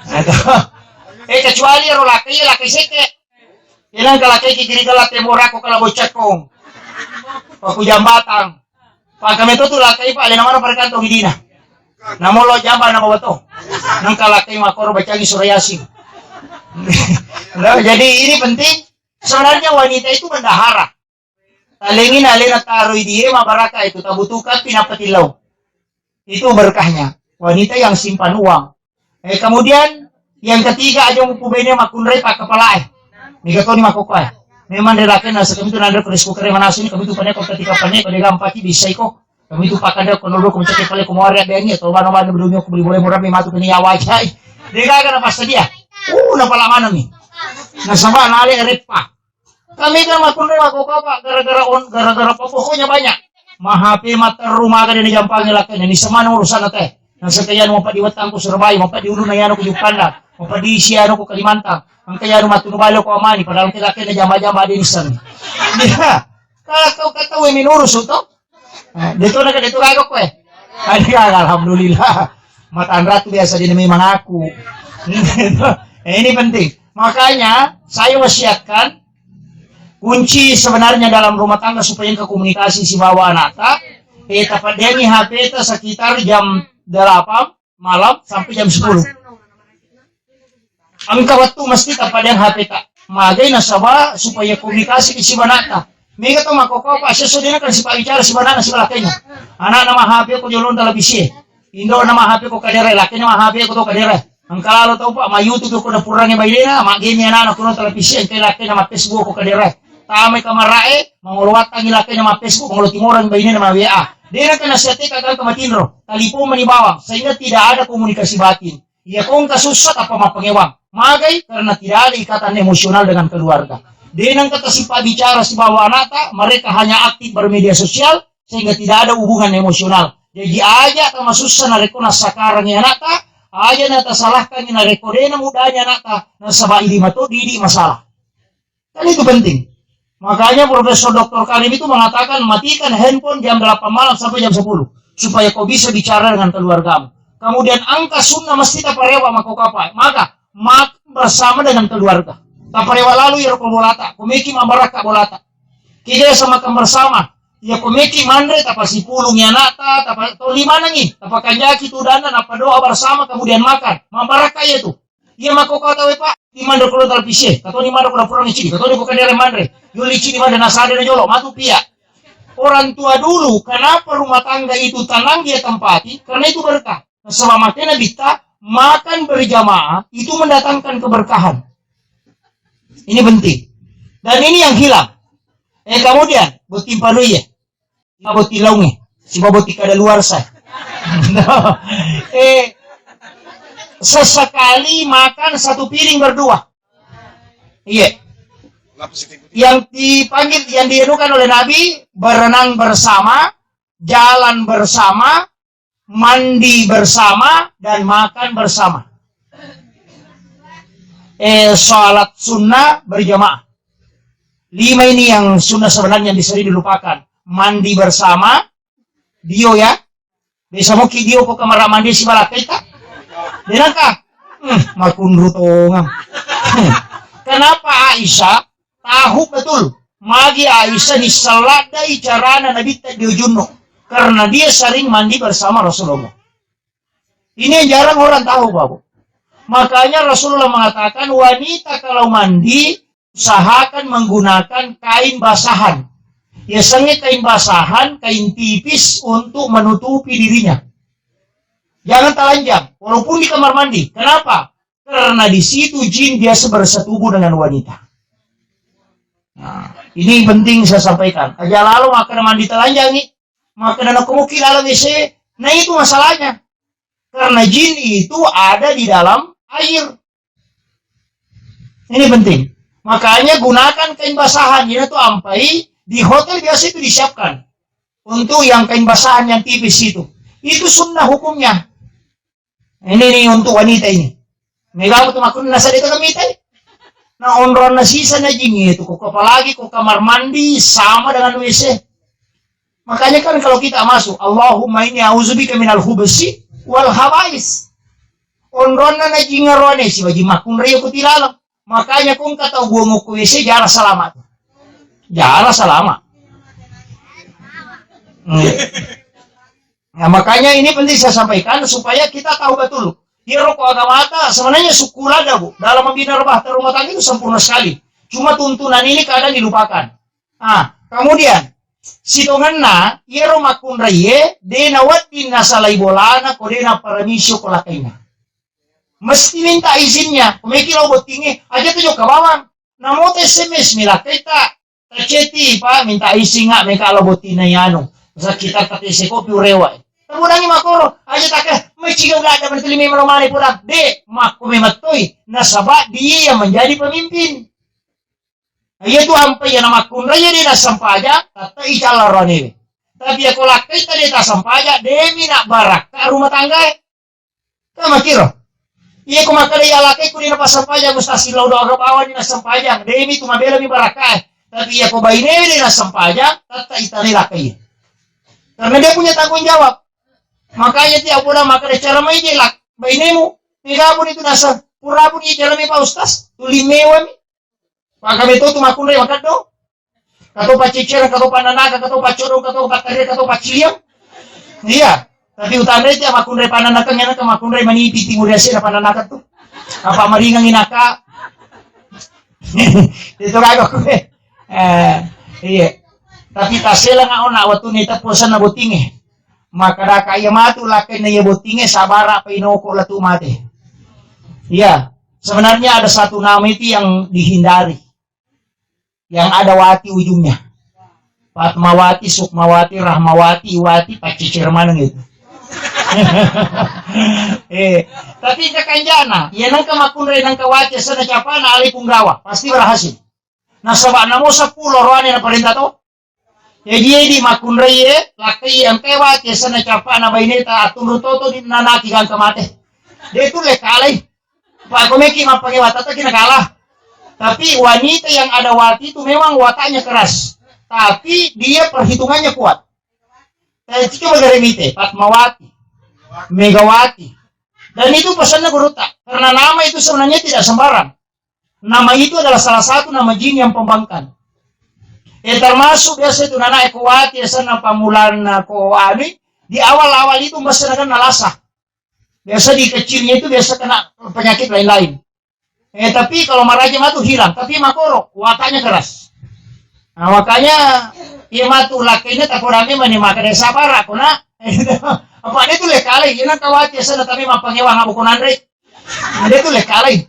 Ito. Kecuali ro lakay seke. Ilang kalakay kikirigala temora ko kalabochat kong. Paku jambatang. Pag kami ito lakay pa, alin naman ang parikantong hindi na. Namulo jamba na mabato. Nang kalakay makoro bacagi surayasin. Jadi ini penting. Sebenarnya wanita itu bendahara. Talingin alin at taroy dia mabaraka itu tabutukan pinapatilaw. Itu berkahnya. Wanita yang simpan uang. Kemudian yang ketiga aja mau pubenya makunre pak kepala Migato ni makukuha. Memang lelaki na sa kami ito nandang kulis ko kare manasin kami ito panay kung ketika panay pada gampati bisay ko. Kami ito pakanda konodo kung cakay pala kumawari at bengi atau mana-mana berdumi ako beli boleh murah may matu kaniyawa siya. Dega na pasta dia. Napalaman namin. Nasama nali erit pa. Kami kan makunre makukuha pak gara-gara pokoknya banyak. Mahapi mata rumah ka din jampang laki ni sama ng urusan natin. Nasa kaya mo pa diwatang ko Surabaya, mo pa diulo na yan ko Yupanda, mo pa di siya ko Kalimantan. Ang kaya no matunubalo ko amani, padang kilaki na jamba-jamba din isan. Diba? Kala kau minurus ito. Dito kagok ko eh. Alhamdulillah. Matandra tu biasa din may mengaku. Ini penting. Makanya saya wasiatkan kunci sebenarnya dalam rumah tangga supaya komunikasi si bawa anak tapat dia ni HP sekitar jam 8 malam sampai jam 10. Ang kawat tu mesti tapat dia HP tak. Magay na sawa supaya komunikasi si banata. Mega to makoko pa siya sudina kan si pabicara si banana si malakanya. Anak nama HP ko jolon televisi. Indo nama HP ko kadere laki nama HP ko to kadere. Ang kalalo to pa ma YouTube ko na purang ibaydena ma game na ko no televisi ang kay laki nama Facebook ko kadere. Tamay kamarae, manguluwat ang ilaki ng mga Facebook, mangulutin mo rin bayin ng mga WA. Di na ka nasyati kagal kamatinro, talipo manibawang, sehingga tidak ada komunikasi batin. Iya kong kasusat apa mapangiwang. Magay, karena tidak ada ikatan emosional dengan keluarga. Di nang kata si bicara si bawa anata, mereka hanya aktif bermedia sosial, sehingga tidak ada hubungan emosional. Jadi aja kama susah nareko na sakarang ni anata, aja nata salahkan ni nareko na mudanya anata, na sabay di mato, di masalah. Kan itu penting. Makanya Profesor Dr. Karim itu mengatakan matikan handphone jam 8 malam sampai jam 10 supaya kau bisa bicara dengan keluargamu. Kemudian angka sunnah mesti taparewa mako kapai. Maka bersama dengan keluarga. Taparewa lalu ya kau bolata, kumiki mabaraka bolata. Kita sama makan bersama. Ya kumiki mandre tapasi pulung ya nata, tapa to lima nangi, tapakan jaki tudana napa doa bersama kemudian makan. Mabaraka ya tu. Iya mako kata we Pak, di mandre kulo talpise, kato ni mandre kulo purang ichi, kato ni ko kadere mandre. Yo lici di mana nasade na jolo, matu pia. Orang tua dulu, kenapa rumah tangga itu tenang dia tempati? Karena itu berkah. Selama kena kita makan berjamaah, itu mendatangkan keberkahan. Ini penting. Dan ini yang hilang. Kemudian, buti palu ya. Buti laungnya. Si baboti kada luar saya. Sesekali makan satu piring berdua. Iya. Yang dipanggil, yang dianukan oleh Nabi, berenang bersama, jalan bersama, mandi bersama, dan makan bersama. Sholat sunnah berjamaah. 5 ini yang sunnah sebenarnya yang bisa dilupakan. Mandi bersama, dio ya. Bisa mau dio ko kamar mandi si balakai tak? Denangkah? Makundru tongam. Kenapa Aisyah tahu betul? Magi Aisyah diseladai carana Nabi diujunno. Karena dia sering mandi bersama Rasulullah. Ini yang jarang orang tahu, Bapak. Makanya Rasulullah mengatakan wanita kalau mandi usahakan menggunakan kain basahan. Biasanya kain basahan, kain tipis untuk menutupi dirinya. Jangan telanjang, walaupun di kamar mandi. Kenapa? Karena di situ jin biasa bersetubuh dengan wanita. Nah, ini penting saya sampaikan. Aja lalu makan mandi telanjang nih, makan anak kemukil alam WC. Nah itu masalahnya. Karena jin itu ada di dalam air. Ini penting. Makanya gunakan kain basahan. Ini tuh ampai di hotel biasa itu disiapkan untuk yang kain basahan yang tipis itu. Itu sunnah hukumnya. Ini nih untuk wanita ini. Megawat makun nasa dito kami tayo. Na onron na sisa na jing itu. Kok apalagi kok kamar mandi sama dengan WC. Makanya kan kalau kita masuk, Allahumma inni a'udzubika minal khubsi wal habais. Onron na jing ngarone si wajib makun riyo ko tilalang. Makanya kung kataw bumo ko WC jara salamat. Jara salamat. Nah, makanya ini penting saya sampaikan supaya kita tahu betul. Di rokok agama sebenarnya syukur ada, Bu. Dalam membina rumah tangga itu sempurna sekali. Cuma tuntunan ini kadang dilupakan. Kemudian si tonganna iero makunraye dena watin nasalai bolana kodena paramisyo kolakaina. Mesti minta izinnya. Kumikilo botingi aja tuh ke bawang. Namo SMS milakai tak terceti Pak minta izin nggak mereka lo botina yano. Masa kita katese kopi urewa. Kemudian makoro aja tak may cigaw na ada mentelimi malumani pulang. De makumimatoy nasaba dia yang menjadi pemimpin. Iya tu ampai yang nama kunraya dia nak sampaja kata icalaron ini. Tapi aku lakai tadi tak sampaja demi nak barak ke rumah tangga. Kamu kira? Iya ku makanya ya lakai ku di napa sampaja mustasi laudo agak awan di nak sampaja demi tu mabela mi barakai. Tapi ya ku bayi dia nak sampaja kata itali lakai. Karena dia punya tanggung jawab. Makanya tiap bulan maka cara mai jelak bainemu pun itu nasa pura pun di jalan Pak Ustaz tulimewa mi maka beto tu makunre maka do kato pacicera kato pananaka kato pacoro kato patare kato paciliam iya tapi utama dia makunre pananaka nya ka makunre manipi timur asia pananaka tu apa maringang inaka itu kago ko iya tapi tasela nga ona watu ni tapusan na butinge maka da kaya matu lakai na yabutinge sabara pa inoko latu mati. Ya, sebenarnya ada satu nama itu yang dihindari. Yang ada wati ujungnya. Fatmawati, Sukmawati, Rahmawati, Wati, pacicir mana gitu. Tapi kakanjana, ya nang kamakunre nang kawati sana capana ali punggawa, pasti berhasil. Nah sabak namo 10 roane na perintah to. Ya dia di makunreye lakai yang tewat ya sana capa na baineta atun rutoto di nanaki kan kamate. Dia itu lekalai. Pak komeki mapangewat atau kina kalah. Tapi wanita yang ada wati itu memang wataknya keras. Tapi dia perhitungannya kuat. Saya coba garemite, Fatmawati, Megawati. Dan itu pesannya berutak. Karena nama itu sebenarnya tidak sembarang. Nama itu adalah salah satu nama jin yang pembangkang. Termasuk biasa itu nana ekuati sana pamulan ko ani di awal-awal itu masih ada nalasa. Biasa di kecilnya itu biasa kena penyakit lain-lain. Tapi kalau marajam itu hilang, tapi makoro wataknya keras. Nah, makanya ia matu lakinya tak kurangnya menimakan desa para kuna. Apa dia tuh lekali, ini kawati sana tapi mapangewang abu kunandre. Dia tuh lekali.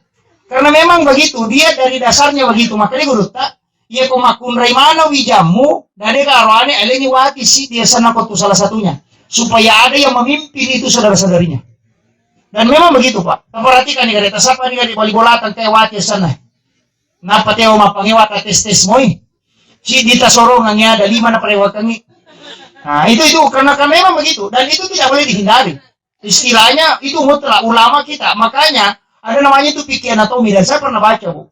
Karena memang begitu, dia dari dasarnya begitu, makanya guru tak Ia ko makunray mana wijamu, dan dia karoane alengi wati si dia sana tu salah satunya. Supaya ada yang memimpin itu saudara-saudarinya. Dan memang begitu Pak. Perhatikan nih kereta siapa nih di bali bolatan kayak wati sana. Napa teo mapangiwat tes moi. Si dita sorongannya ada 5 na parewakangi. Nah itu karena memang begitu. Dan itu tidak boleh dihindari. Istilahnya itu mutlak ulama kita. Makanya ada namanya itu fikih anatomi dan saya pernah baca Bu.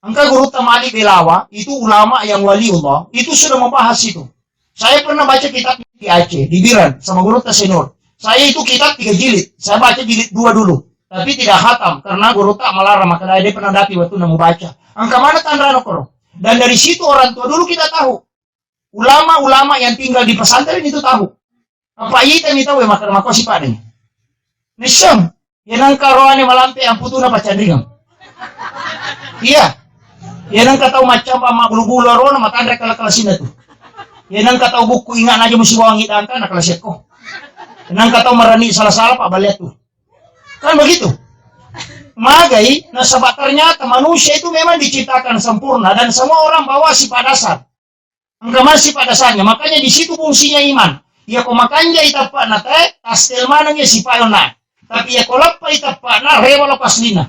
Angka Guru Tamali Belawa itu ulama yang waliullah itu sudah membahas itu. Saya pernah baca kitab di Aceh di Biran sama Guru Tasenur. Saya itu kitab 3 jilid. Saya baca jilid 2 dulu. Tapi tidak khatam karena Guru tak melarang maka dia pernah dapi waktu mau baca. Angka mana tanda nokoro. Dan dari situ orang tua dulu kita tahu. Ulama-ulama yang tinggal di pesantren itu tahu. Apa itu yang tahu ya makar makosi padanya. Nisam, yang karoane malampe ang putuna pacandringan. Iya. Yan ang kataw macam pa magbulu-bulu ron matandre kala-kalasin na to. Yan ang kataw buku ingat aja mesti wangi dangka nakalasit ko. Yan ang kataw marani salah-salah pak baliat tuh. Kan begitu. Magai, nasaba ternyata manusia itu memang diciptakan sempurna dan semua orang bawa sifat dasar. Anggaman sifat dasarnya, makanya di situ fungsinya iman. Ya ko makanya itapa na te, tastel mananya sipayon na. Tapi ya ko lappa itapa na rewa lepas lina.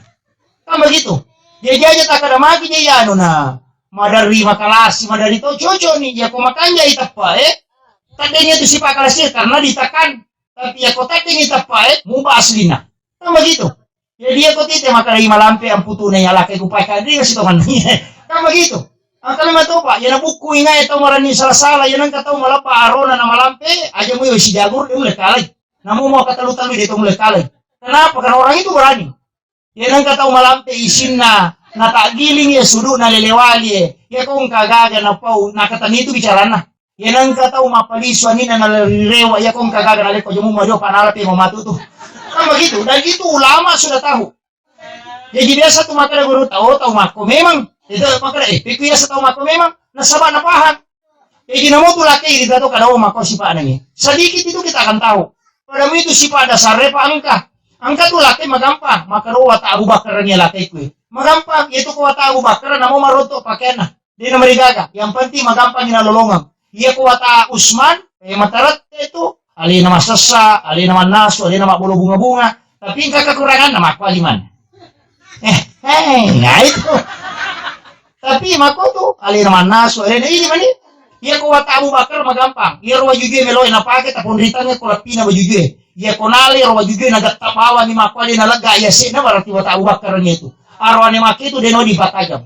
Kan begitu. Dia jaja tak ada magi dia ya na. Madari makalasi, madari to coco nih. Ya ko makanya itapa tadinya itu sifat kalasi karena ditekan. Tapi ya ko tadinya itapa mubah aslina. Kan begitu. Jadi dia kok tidak makan malampe ang putuna yang laki kupakai dia kasih teman. Kan begitu. Ang kalimat to Pak, yan buku ingat itu marani salah-salah, yan ang kataw malapa arona na malampe, aja mo yung si Jagur dia mulai kalay. Namu mau katalu-talu dia itu mulai kalay. Kenapa? Karena orang itu berani. Yan ang kataw malampe isin na natagiling ya sudu na lelewali ya kung kagaga na pau nakatani itu bicara na. Yan ang kataw mapaliswa ni na nalirirewa ya kung kagaga na leko jumu majo panalapi mamatu tuh. Kan begitu, dan itu ulama sudah tahu. Jadi biasa tuh makanya guru tahu mako memang itu makanya pikir biasa tahu mako memang nasabah na paham. Jadi namo tuh laki di tato kada mako sifat nanya. Sedikit itu kita akan tahu. Padahal itu sifat dasar repa angka tuh laki magampang, maka wata Abu Bakar nya laki itu. Magampang itu ko wata Abu Bakar namo maroto pakaian di nomor gaga. Yang penting magampang ina lolongan. Iya ko wata Usman matarat itu ali nama sesa, ali nama nasu, ali nama bulu bunga-bunga. Tapi enggak kekurangan nama kualiman. Nah itu. Tapi mako tuh ali nama nasu, ali ini mana? Ia ko wata Abu Bakar magampang. Ia ruwa jujue meloy na pake tapon ritanya ko lapina ba jujue. Ia ko nali ruwa jujue nagatapawa ni mako ali nalaga ia sina berarti wata Abu Bakar nya itu. Arwane make itu deno di patajam.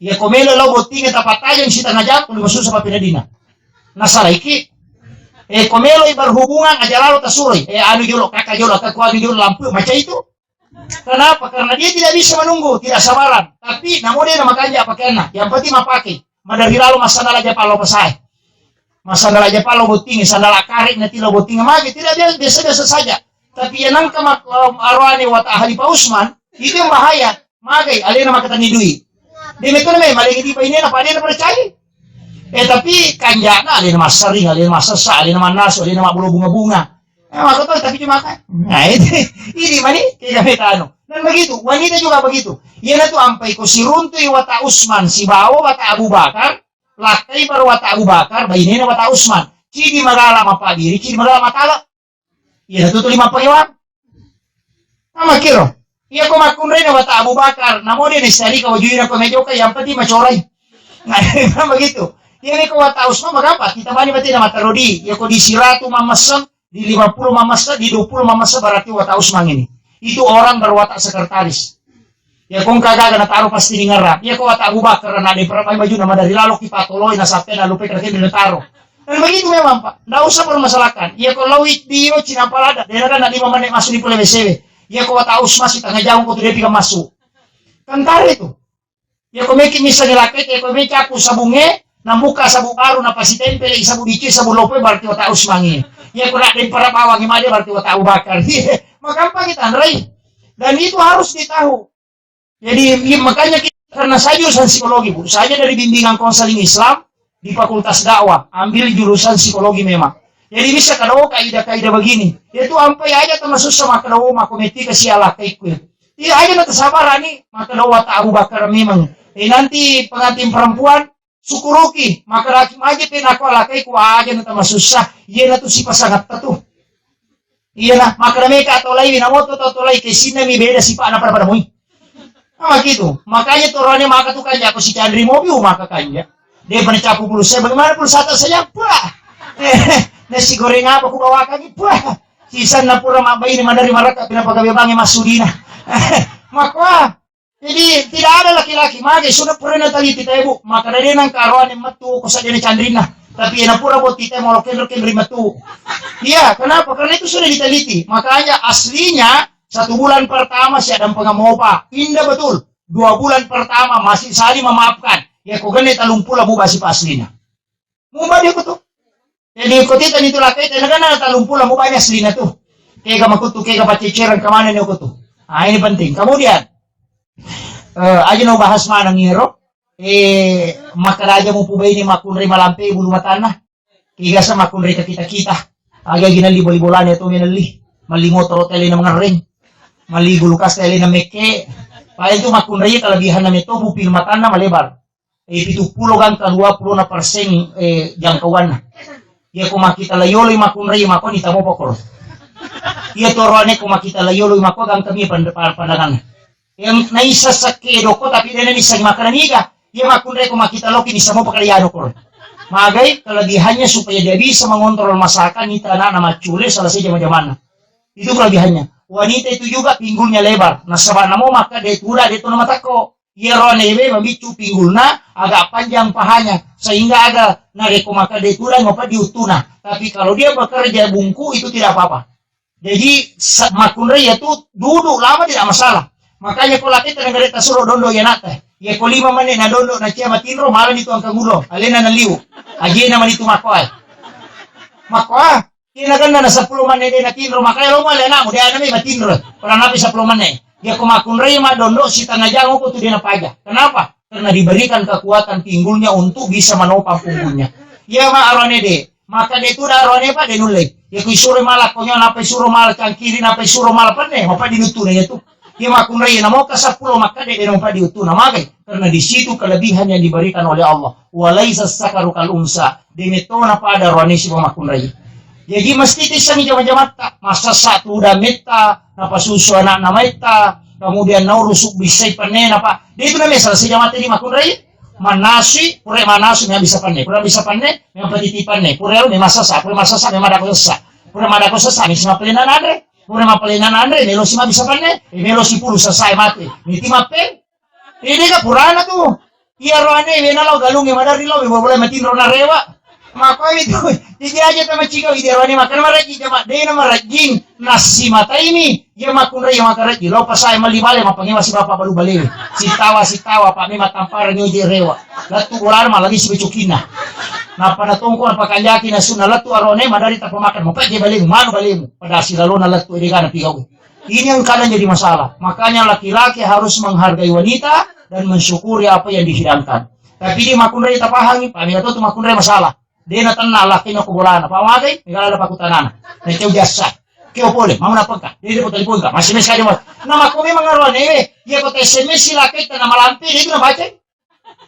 Ia ko melo lo botinga tapatajam si tanajam ko lumasun sa papinadina. Nasalah iki komelo berhubungan aja lalu tasuri. Anu jolo kakak jolo kakak jolo lampu macam itu. Kenapa? Karena dia tidak bisa menunggu, tidak sabaran. Tapi namun dia nama kanja pakainya. Yang penting mapake. Madari lalu masalah aja palo pesai. Masalah aja palo boting, sandala karik nanti lo boting magi tidak dia biasa saja. Tapi yang nangka arwani wata ahli Pak Usman itu yang bahaya. Magai alih nama kata nidui. Demikian memang maling di ini apa dia percaya? Tapi kanjana alin nama sering, alin nama sesa, alin nama nasu, alin nama bulu bunga-bunga. Maka tuh tapi cuma kan. Nah ini mana kayak metano. Dan begitu, wanita juga begitu. Ia tuh ampai ko si runtui wata Usman, si bawa wata Abu Bakar, lakai baru wata Abu Bakar, bainena wata Usman. Cidi magala mapagiri, cidi magala matala. Ia tuh 5 pengewan. Nama kiro. Ia ko makunre na wata Abu Bakar, namo dia nestari ka wajui na ko medyo kay yang penting macoray. Nah begitu. Ini ko wata Usman magapa kita bani mati na matarodi ya ko di 100 mamasam di 50 mamasa di 20 mamasa berarti wata Usman ini itu orang berwatak sekretaris ya kong kagak na taruh pasti di ngarap ya ko wata Abu Bakar na di perapay baju nama dari lalu kipatoloy na sape na lupa kerja di taruh dan begitu memang Pak nggak usah permasalahkan ya ko lawit dio cina palada dia kan na 5 menit masuk di PLBCW ya ko wata Usman si tengah jauh ko tuh dia masuk kan itu ya ko meki misalnya laket ya ko meki aku sabunge namuka sabu baru na pasitempel sabu dici sabu lope berarti wata Usman ini. Ya kurang dari para bawang ini berarti wata Abu Bakar. Magampang kita Andrei. Dan itu harus ditahu. Jadi makanya kita karena saya jurusan psikologi Bu. Saya dari bimbingan konseling Islam di Fakultas Dakwah, ambil jurusan psikologi memang. Jadi bisa kadang kaidah-kaidah begini. Itu sampai aja termasuk sama kadang makometi ke sialah kaiku. Iya aja nanti sabar nih, maka wata Abu Bakar memang. Nanti pengantin perempuan Syukuruki, maka laki magi pinakolakay ko aja na tamasusah. Iya na to si pasangat na to. Iya na, maka na may katulay, winamoto tutulay, kay sinami beda si paana para mo. Gitu. Makanya turunnya maka tuh kanya ako si Chandri Mobi maka kanya. Dia panacapu puluh saya, bagaimana puluh satu saya? Bah. Nasi goreng apa ku bawakan? Bah. Sisa na pura mabay ni mandari maraka pinapagabibangi masudina. Maka jadi tidak ada laki-laki mage sudah pernah tadi kita ibu maka dari nang karuan yang matu ko sa ni Chandrina tapi na pura buat kita mau kendri matu. Iya, kenapa? Karena itu sudah diteliti. Makanya aslinya 1 bulan pertama siya dan pengamopa. Indah betul. 2 bulan pertama masih saling memaafkan. Ya kau gani talumpula mo basi paslina. Mo ba dia ko to? Jadi ko tita nito lakay talaga na talumpula mo ba niya aslina to. Kaya ka makuto kaya ka patichiran kamana niyo ko to. Ini penting. Kemudian aja no bahas manang ngiro. Makaraja mo po ba ini makunri malampe bulu matana. Kaya sa makunri ka kita-kita. Aga ginali-bolibolan ito minali. Malimoto tele ng mga ring. Maligo lukas tele na meke. Paano ito makunri kalabihan na ito bupil matana malebar. 70 kan ka 20 na perseng jangkauan na. Iya kung makita layolo yung makunri yung mako nita mo pokor. Iya torone kung makita layolo yung mako gang kami pandangan. Yang naisa sa kedo ko tapi din ni sa makananiga. Iya makunri kung makita loki ni sa mo pakaliyano ko. Magay kelebihannya supaya dia bisa mengontrol masakan nita na macule salah saja jaman. Itu kelebihannya. Wanita itu juga pinggulnya lebar. Nah sabana mo maka dia tuda dia tu nama tako. Yeronebe memicu pinggulna agak panjang pahanya sehingga ada nareko maka dia tulang apa diutuna. Tapi kalau dia bekerja bungku itu tidak apa-apa. Jadi makunre ya tuh duduk lama tidak masalah. Makanya kalau kita negara suruh dondo ya nate. Ya ko 5 menit na dondo na siya matinro malam itu ang kagulo. Alena na liu. Aje naman itu makoy. Makoy. Kinaganda na 10 menit na tinro makaya lo malena mo dia na may matinro. Para napi 10 menit. Dia kumakunrei madondo si tengah jango ko tu dia napaja. Kenapa? Karena diberikan kekuatan pinggulnya untuk bisa menopang punggulnya. Ya ma arone de. Maka de tu da arone pa de nulai. Ya ku suruh malah konyo napai suruh malah kan kiri napai suruh malah pane. Mapa dinutu na itu. Ya makunrei na mau ke 10 maka de nompa diutu na magai. Karena di situ kelebihan yang diberikan oleh Allah. Walaisa sakaru kal unsa. Demetona pada arone si makunrei. Jadi mesti bisa nih jama-jama masa satu udah meta napa susu anak nameta kemudian nau rusuk bisa panen apa dia itu namanya selesai jama tadi makunrai manasi pure manasi yang bisa panen pure bisa panen yang petiti panen pure lo masa sa memang ada kosa pure ada kosa nih sama pelenan andre pure ma pelenan andre melo sima bisa panen melo si pulu selesai mati niti mapen ini ka purana tuh iya roane benalo galung yang madari lo boleh matin rona rewa maka itu jadi aja sama cika widirwani makan maraji jama dena marajin nasi mata ini ya makunra ya makaraji lo pasai malibale mapangi masih bapak balu bale sitawa pak mema tampar nyoje rewa latu ular malagi si becukina na pada tongko apa kanjaki na sunna latu arone madari tak pemakan mopa je balemu manu balemu pada silalo na latu edegana pigau ini yang kadang jadi masalah makanya laki-laki harus menghargai wanita dan mensyukuri apa yang dihidangkan tapi di makunra tak pahangi pak mega tu makunra masalah dia na tanah laki na kubulan apa magai megala pa kutanana na keu jasa keu pole mau na pangka dia dapat telepon ka masih mes kadi mo nama ko memang ngaruan dia ko SMS sila kita na malampi itu na baca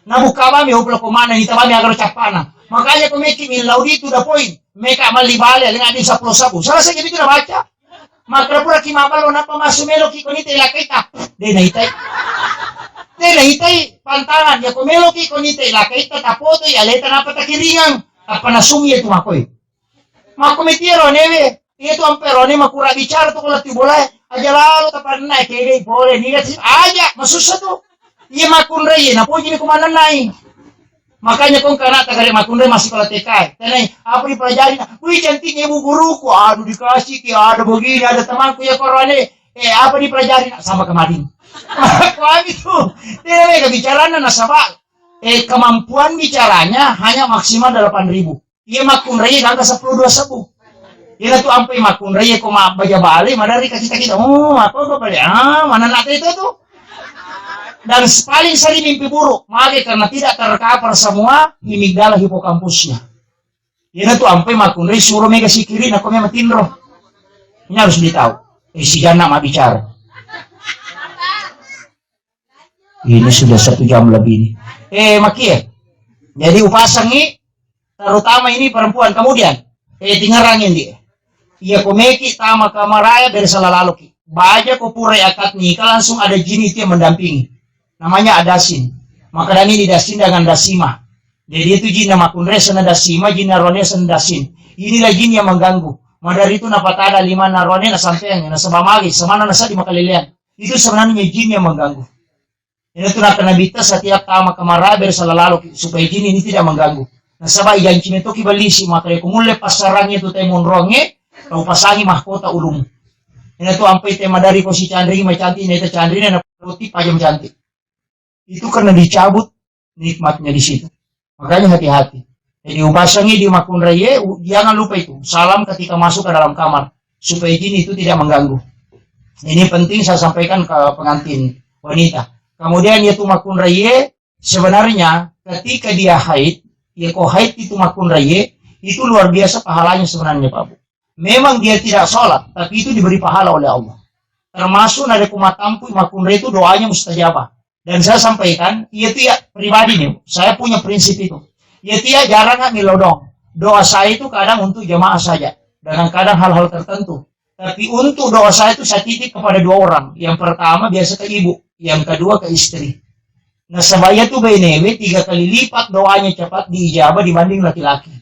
na buka kami uplo ko mana ni tabami agar capana makanya ko meki min laudi itu da poin meka malibale dengan di 10 sabu salah sa gitu na baca maka pura kimabalo na pa masumelo ki ko ni tela kita dia na hitai pantangan ya ko melo ki ko ni tela kita tapoto ya leta na patakiringan apa nasumye tu makoy. Mako mitiro neve. Itu amperone makura bicara tu kalau tibolay. Aja lalu tapan naik kege boleh ni kasi aja masusah tu. Iya makunre na po gini kumanan nai. Makanya kong kana tagare makunre masih kalau tekai. Tenai apa dipelajari? Wih cantiknya ibu guruku. Aduh dikasih ki ada begini ada temanku ya korone. Apa dipelajari sama kemarin. Kami tu. Tidak mereka bicara nasabah. Kemampuan bicaranya hanya maksimal 8.000. Iya makunraya gangga 10-2 sabu. Iya tu ampai makunraya ko baja bali madari kasih kita. Oh, apa bali? Mana nak itu tuh? Dan paling sering mimpi buruk, maka karena tidak tercover semua amigdala hipokampusnya. Iya tu ampai makunraya suruh mega sikiri na ko memang tindro. Ini harus ditahu. Si Jana mah bicara. Ini sudah 1 jam lebih nih. Maki ya? Jadi upasangi terutama ini perempuan. Kemudian tinggarangin dia. Ia komeki tama kamaraya dari salah lalu ki. Baja ko pura akad nikah langsung ada jin itu yang mendampingi. Namanya adasin. Maka dan ini dasin dengan dasima. Jadi itu jin nama kunre sana dasima, jin narone sana dasin. Inilah jin yang mengganggu. Madari itu napatada lima narone na sampeang na sabamagi semana nasa di makalilian. Itu sebenarnya jin yang mengganggu. Ini itu nak nabita setiap tama kamara bersalalu supaya jin ini tidak mengganggu. Nah sabay janji itu kibalisi maka kumule pasarangnya itu temon ronge, tau pasangi mahkota ulum. Ini itu ampai tema dari posisi candri cantik, ini itu candri na putih pajam cantik. Itu karena dicabut nikmatnya di situ. Makanya hati-hati. Jadi upasangi di makun raya, jangan lupa itu. Salam ketika masuk ke dalam kamar. Supaya jin itu tidak mengganggu. Ini penting saya sampaikan ke pengantin wanita. Kemudian yaitu makun raya, sebenarnya ketika dia haid, ya kok haid itu makun raya, itu luar biasa pahalanya sebenarnya Pak Bu. Memang dia tidak sholat, tapi itu diberi pahala oleh Allah. Termasuk ada kumatampu makun raya itu doanya mustajabah. Dan saya sampaikan, ya pribadi nih, saya punya prinsip itu. Ya jarang nggak milodong. Doa saya itu kadang untuk jamaah saja. Dan kadang hal-hal tertentu. Tapi untuk doa saya itu saya titip kepada dua orang. Yang pertama biasa ke ibu. Yang kedua ke istri. Nah sebaya itu benewe 3 kali lipat doanya cepat diijabah dibanding laki-laki.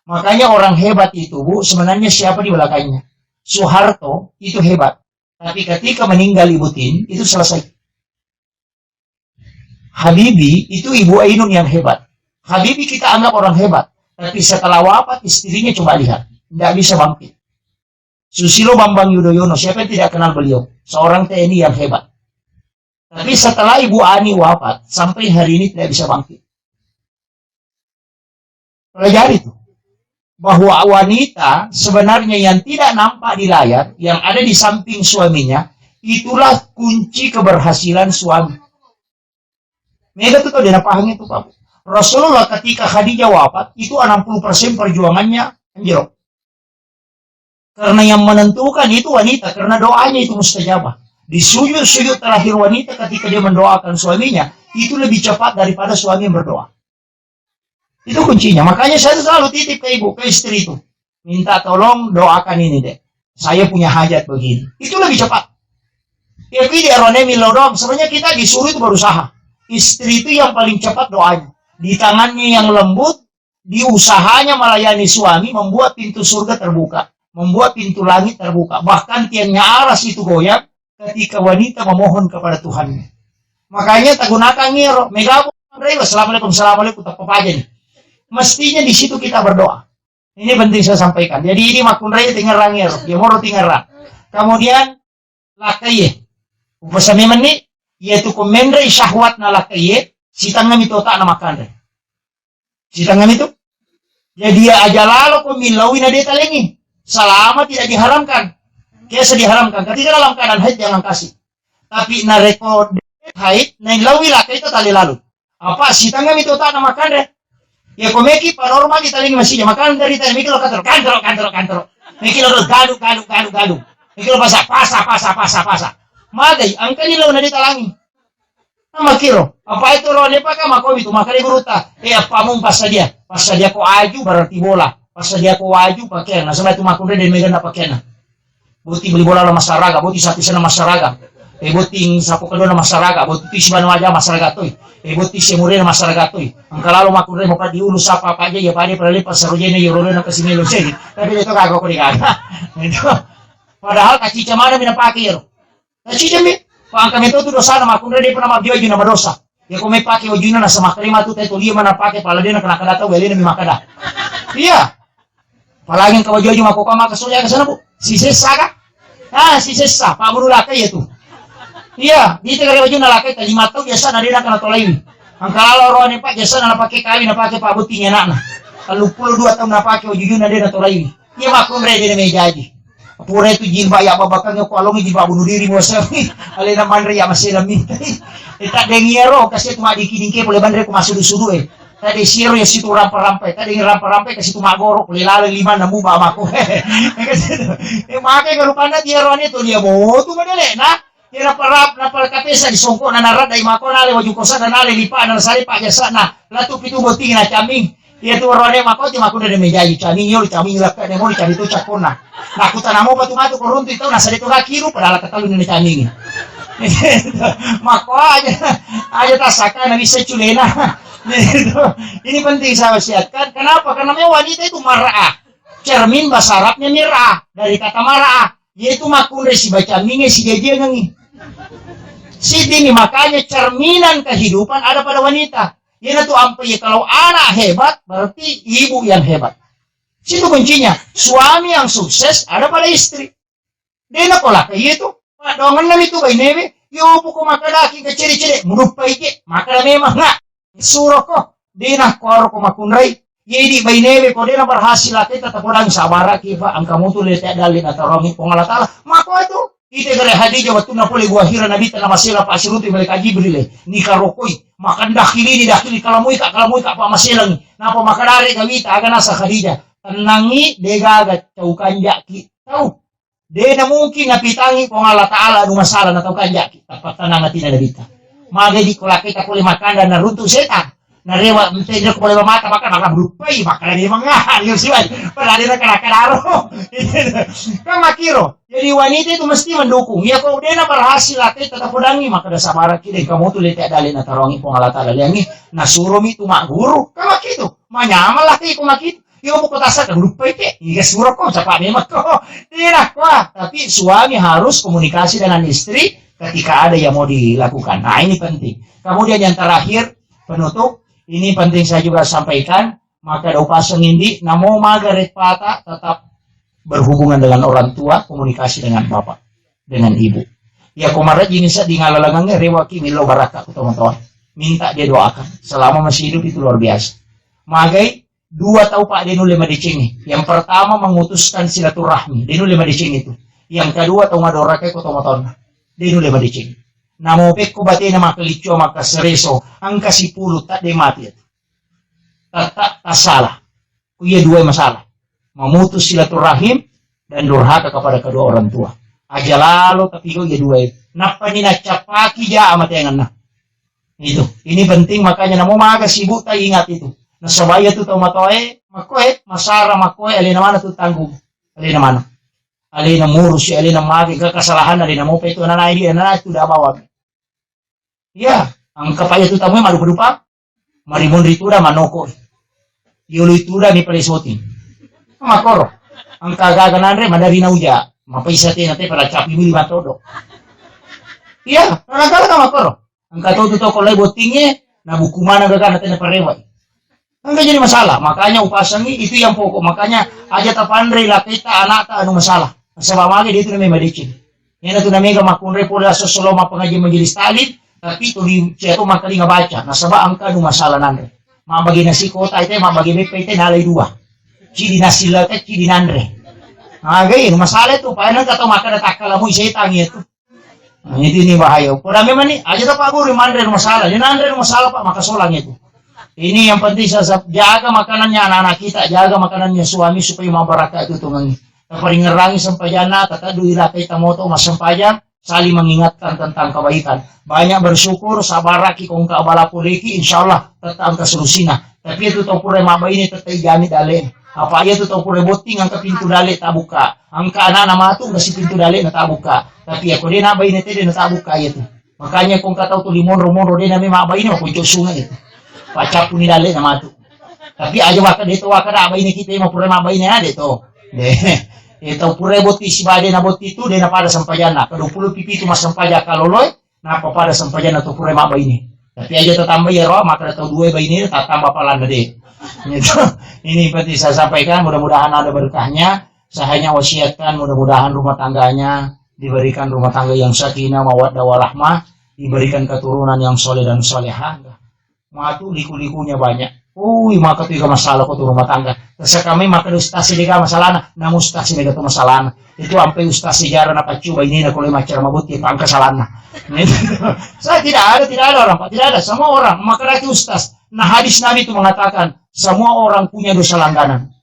Makanya orang hebat itu Bu, sebenarnya siapa di belakangnya? Soeharto itu hebat. Tapi ketika meninggal Ibu Tin, itu selesai. Habibie itu Ibu Ainun yang hebat. Habibie kita anggap orang hebat. Tapi setelah wafat istrinya coba lihat. Tidak bisa bangkit. Susilo Bambang Yudhoyono, siapa yang tidak kenal beliau? Seorang TNI yang hebat. Tapi setelah Ibu Ani wafat, sampai hari ini tidak bisa bangkit. Pelajari itu. Bahwa wanita sebenarnya yang tidak nampak di layar, yang ada di samping suaminya, itulah kunci keberhasilan suami. Mega tuh dia pahami itu Pak. Rasulullah ketika Khadijah wafat, itu 60% perjuangannya anjlok. Karena yang menentukan itu wanita, karena doanya itu mustajabah. Di sujud-sujud terakhir wanita ketika dia mendoakan suaminya, itu lebih cepat daripada suami yang berdoa. Itu kuncinya. Makanya saya selalu titip ke ibu, ke istri itu. Minta tolong doakan ini deh. Saya punya hajat begini. Itu lebih cepat. Ya dia ronemi lodong. Sebenarnya kita disuruh itu berusaha. Istri itu yang paling cepat doanya. Di tangannya yang lembut, di usahanya melayani suami, membuat pintu surga terbuka. Membuat pintu langit terbuka. Bahkan tiangnya aras itu goyang ketika wanita memohon kepada Tuhannya. Makanya tak gunakan ngiro. Megabu, assalamualaikum, assalamualaikum, tak apa aja nih. Mestinya di situ kita berdoa. Ini penting saya sampaikan. Jadi ini makun raya tinggal ngiro. Dia moro tinggal. Kemudian, lakaye. Upasami menit. Yaitu komendrai syahwat na lakaye, sitangam itu tak nama makan. Sitangam itu. Jadi aja lalu ko milawin na deta lengi. Selama tidak diharamkan. Kesa diharamkan. Ketika dalam keadaan haid jangan kasih. Tapi na rekod haid, na ilawi lakaye itu tali lalu. Apa sitangam itu tak nama makan. Ya komeki panormal kita lengi masih makan dari tadi mikir lo kantor. Mikir lo galu. Mikir lo pasa. Madai, angka nila na ditalangi. Nama kiro, apa itu lo nepa ka makobi tu makali beruta. Apa mong pasadia ko aju berarti bola. Pasadia ko aju pakaian. Nah sama itu makunde dan megan na pakaian. Buti beli bola na masyarakat, buti sapi sana masyarakat. Buti sapo kedua na masyarakat, buti si banu aja masyarakat toy. Buti si mure na masyarakat toy. Angka lalu makunde mo pa diulu sapa pa aja ya pade perali pasarojene yorone na kasimelo sini. Tapi itu kagak ko dikata. Itu. Padahal kacica mana minapakir. Nacijami, pang kami itu dosa nama aku nade pernah mabdiwa juna berdosa. Ya kau may pakai ojuna na sama kelima tu teto dia mana pakai pala dia na kena tahu beli na makada. Iya. Palagin kau jual cuma kau maka soalnya ke sana Bu. Si sesa ka? Si sesa, Pak Guru lakai itu. Iya, di tegak ojuna lakai tadi matau biasa na dia na kena tolai. Ang kalalo roh ni Pak biasa na pakai kali na pakai Pak Butinya na. Kalau 22 tahun na pakai ojuna dia na tolai. Iya makun rede na may jadi. Pura itu jilba ya babakanya ko alongi jilba bunuh diri mo sa alina manre ya masih minta. Tak dengiero kasi cuma dikidingke boleh bandre ko masudu-sudu Tadi siro ya situ rampa-rampa. Tadi rampa-rampa kasi tumagoro ko lalo 5 na muba mako. Makai kalau pandai dia ron itu dia mo tu madali na. Kira parap na parkapesa di songko na narad ay mako na lewa jukosa na nale lipa na sari pa jasa na latu pitu boting na caming. Iya tu warone mako ti mako na meja yu caming yo caming lakka ne mo cari tu cakona. Naku tanamo batu matu koruntu itu na sari tu kiru padahal katalu ni caming. Mako aja tasaka na bisa culena. Ini penting saya wasiatkan. Kenapa? Karena memang wanita itu marah. Cermin bahasa Arabnya mirah dari kata marah. Yaitu makun si baca minge si jeje ngangi. Si dini makanya cerminan kehidupan ada pada wanita. Yana tuh ampe kalau anak hebat berarti ibu yang hebat. Situ kuncinya. Suami yang sukses ada pada istri. Dena kolak itu. Dongan nam itu bay nebe. Yo buko makadaki ke ciri-ciri murupai ke makada memang nggak. Suruh kok dena kor ko makunrai. Jadi bay nebe ko dena berhasil kita tetap orang sabara kifa angka mutu letak dalin atau romi pengalatala. Mako itu kita dari Hadijah waktu na pole gua hira nabi tanah masela pa asiruti mereka Jibril ni karokoi makan dakili kalamui kak pa maselang napa makadare kawita aga nasa Khadijah tenangi degaga caukan jaki tahu dena mungkin napitangi kung Allah Ta'ala anu masalah na taukan jaki tapat tanang natin na dita maga di kulaki ka pole makan dan naruntu setan narewa mentedra ko pole mata makan makan berupay makan di mga yung siwan pada na kanakanaro kan makiro. Jadi wanita itu mesti mendukung. Ya kalau dia berhasil laki tetap udangi maka ada sabara kide kamu tuh letak dalin atarongi pengalata daliangi nasurum itu mak guru. Kamu gitu. Manyamal laki ku makit. Yo mau kota kan lupa itu. Iya suruh kok cepat memang kok. Tidak wah. Tapi suami harus komunikasi dengan istri ketika ada yang mau dilakukan. Nah ini penting. Kemudian yang terakhir penutup ini penting saya juga sampaikan. Maka ada upasang indi namo magaret pata tetap berhubungan dengan orang tua, komunikasi dengan bapak, dengan ibu. Ya kemarin ini saya di ngalalangangnya rewaki milo baraka teman-teman. Minta dia doakan. Selama masih hidup itu luar biasa. Magai dua tahu Pak Denu lima dicengi. Yang pertama mengutuskan silaturahmi. Denu lima dicengi itu. Yang kedua tahu madorake ko teman-teman. Denu lima dicengi. Namo peko bate na makalicho makasereso angka 10 tak de mati. Tak salah. Kuya dua masalah. Memutus silaturahim dan durhaka kepada kedua orang tua. Aja lalu tapi kau ya dua itu. Napa ni nak capaki ja amat yang na. Itu. Ini penting makanya namo maga sibuk tak ingat itu. Nah sebaya tu tau matoe, makoe, masara makoe, alina mana tu tanggung. Alina mana. Alina murus, alina magi ke kesalahan, alina mau petu nanai dia, nanai tu dah bawa. Ya, angka paya tu tamu malu berupa. Marimun ritura manoko. Yulu itu dah ni peresoting. Makoro ang kagaganan rin madari na uja mapaisati natin para capi mili matodo iya nagkala ka makoro ang katodo to kolay botingnya na bukuman na gaga natin na pareway ang jadi masalah makanya upasangi itu yang pokok makanya aja tapandre lakita anak ta anu masalah sa mamagi dito na may madicin yan na to na mega makunre po la sosoloma pengaji majelis talib tapi to di siya to makali nga baca nasaba ang kanu masalah nanre mabagi na si kota ite mabagi bepe ite nalay dua ciri nasila ke ciri nandre. Nah, gaya masalah itu. Paano kata makan takala mo setan itu. Nah, itu ini bahaya. Pada memang nih aja tak pak guru mandre masalah. Ini nandre masalah pak maka solang itu. Ini yang penting saya jaga makanannya anak-anak kita, jaga makanannya suami supaya mau barakah itu tungangi. Paling ngerangi sempajana, tata duira kita moto mas sempajan, saling mengingatkan tentang kebaikan. Banyak bersyukur, sabar lagi kong kaabala puliki, insyaallah tetap keselusina. Tapi itu tau pura maba ini tetap jani dalen. Apa aja tuh tau pura boting angka pintu dale tak buka. Angka anak nama tuh kasih pintu dale na tak buka. Tapi aku dia naba ini tadi na tak buka itu. Makanya kong kata tuh limonro dia nami maba ini aku sungai itu. Pacap pun dale nama tuh. Tapi aja waka dito waka na aba ini kita mau pura maba ini ada tuh. Deh. Tau pura boti si bade na boti itu dia na pada sampajana. Kalau 20 pipi itu mas sampaja kaloloy. Napa pada sampajana tuh pura maba ini. Tapi aja tambah ya roh maka tahu dua bayi ini tak tambah palanda deh. Ini penting saya sampaikan mudah-mudahan ada berkahnya. Saya hanya wasiatkan mudah-mudahan rumah tangganya diberikan rumah tangga yang sakinah mawaddah warahmah, diberikan keturunan yang soleh dan solehah. Matu liku-likunya banyak. Maka tiga masalah kau rumah tangga. Terus kami maka ustaz juga masalah, namun ustaz juga tu masalah. Itu sampai ustaz sejarah apa coba ini nak oleh macam mabut kita angka salahna. Saya tidak ada orang Pak, tidak ada. Semua orang maka lagi ustaz. Nah hadis Nabi itu mengatakan semua orang punya dosa langganan.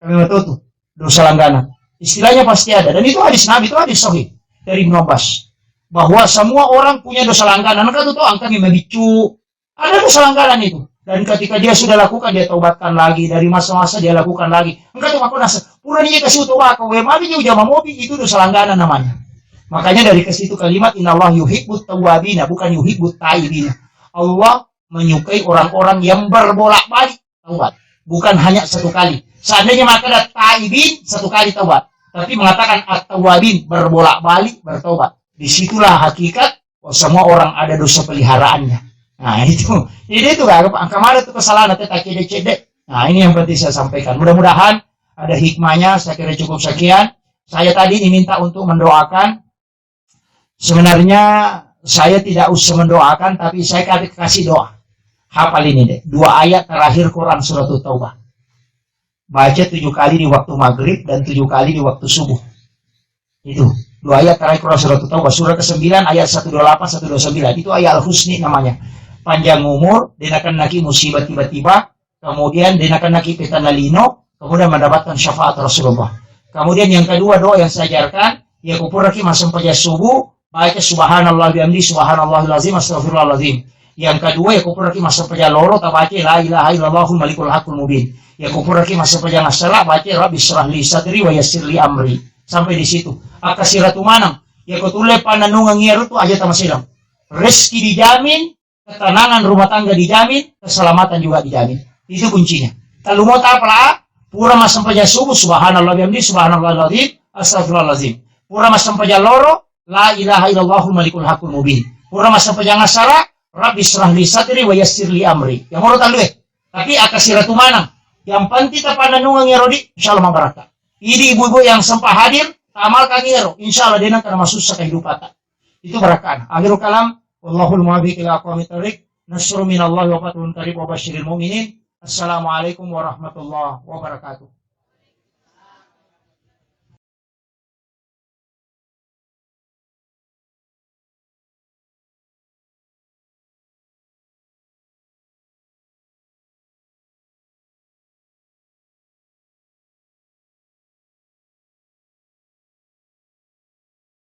Kami betul tuh dosa langganan. Istilahnya pasti ada dan itu hadis Nabi itu hadis sahih dari Ibnu Abbas. bahwa semua orang punya dosa langganan. Kan tuh angka mabicu. Ada dosa langganan itu. Dan ketika dia sudah lakukan, dia taubatkan lagi. Dari masa-masa dia lakukan lagi. Engkau tuh aku nasa. Pura dia kasih taubat. Kau mabi dia ujama mobi. Itu dosa langganan namanya. Makanya dari kesitu kalimat inallah yuhibbut tawwabina. Bukan yuhibbut taibina. Allah menyukai orang-orang yang berbolak-balik taubat. Bukan hanya satu kali. Seandainya maka ada taibin satu kali taubat. Tapi mengatakan at-tawwabin berbolak-balik bertaubat. Disitulah hakikat semua orang ada dosa peliharaannya. Nah itu, jadi itu gak kemana itu kesalahan atau tak cedek. Nah ini yang penting saya sampaikan. Mudah-mudahan ada hikmahnya. Saya kira cukup sekian. Saya tadi diminta untuk mendoakan. Sebenarnya saya tidak usah mendoakan, tapi saya kasih doa. Hafal ini deh. 2 ayat terakhir Quran surat Taubah. Baca 7 kali di waktu maghrib dan 7 kali di waktu subuh. Itu 2 ayat terakhir Quran surat Taubah. Surah ke-9 ayat 128 129. Itu ayat Al-Husni namanya. Panjang umur, dinakan lagi musibah tiba-tiba, kemudian dinakan lagi petana lino, kemudian mendapatkan syafaat Rasulullah. Kemudian yang kedua doa yang saya ajarkan, ya kupur lagi masuk pada subuh, baik subhanallah bihamdi, subhanallahil azim, astagfirullahalazim. Yang kedua ya kupur lagi masuk pada loro, tabaca la ilaha illallahul malikul hakul mubin. Ya kupur lagi masuk pada ngasala, baca rabbi syrah li sadri wa yassir li amri. Sampai di situ. Akasiratu manang, ya kutule pananungan ngiru tu aja tamasilang. Rezeki dijamin, ketenangan rumah tangga dijamin, keselamatan juga dijamin. Itu kuncinya. Kalau mau tak apa, pura mas sampainya subuh, subhanallah bihamdi, subhanallahil azim, astagfirullahalazim. Pura mas sampainya loro, la ilaha illallahul malikul hakul mubin. Pura mas sampainya ngasara, rabbi syrah li sadri wa yassir li amri. Yang mau tahu tapi akasiratu manang. Yang penting tapananungan ngerodi, insyaallah mabaraka. Ini ibu-ibu yang sempat hadir, amalkan ngero, insyaallah dia akan masuk sa kehidupan. Itu barakan. Akhirul kalam. Wallahul muwaffiq ila aqwamit thoriq. Nasrun minallahi wa fathun qarib wa basyiril mu'minin. Assalamualaikum warahmatullahi wabarakatuh.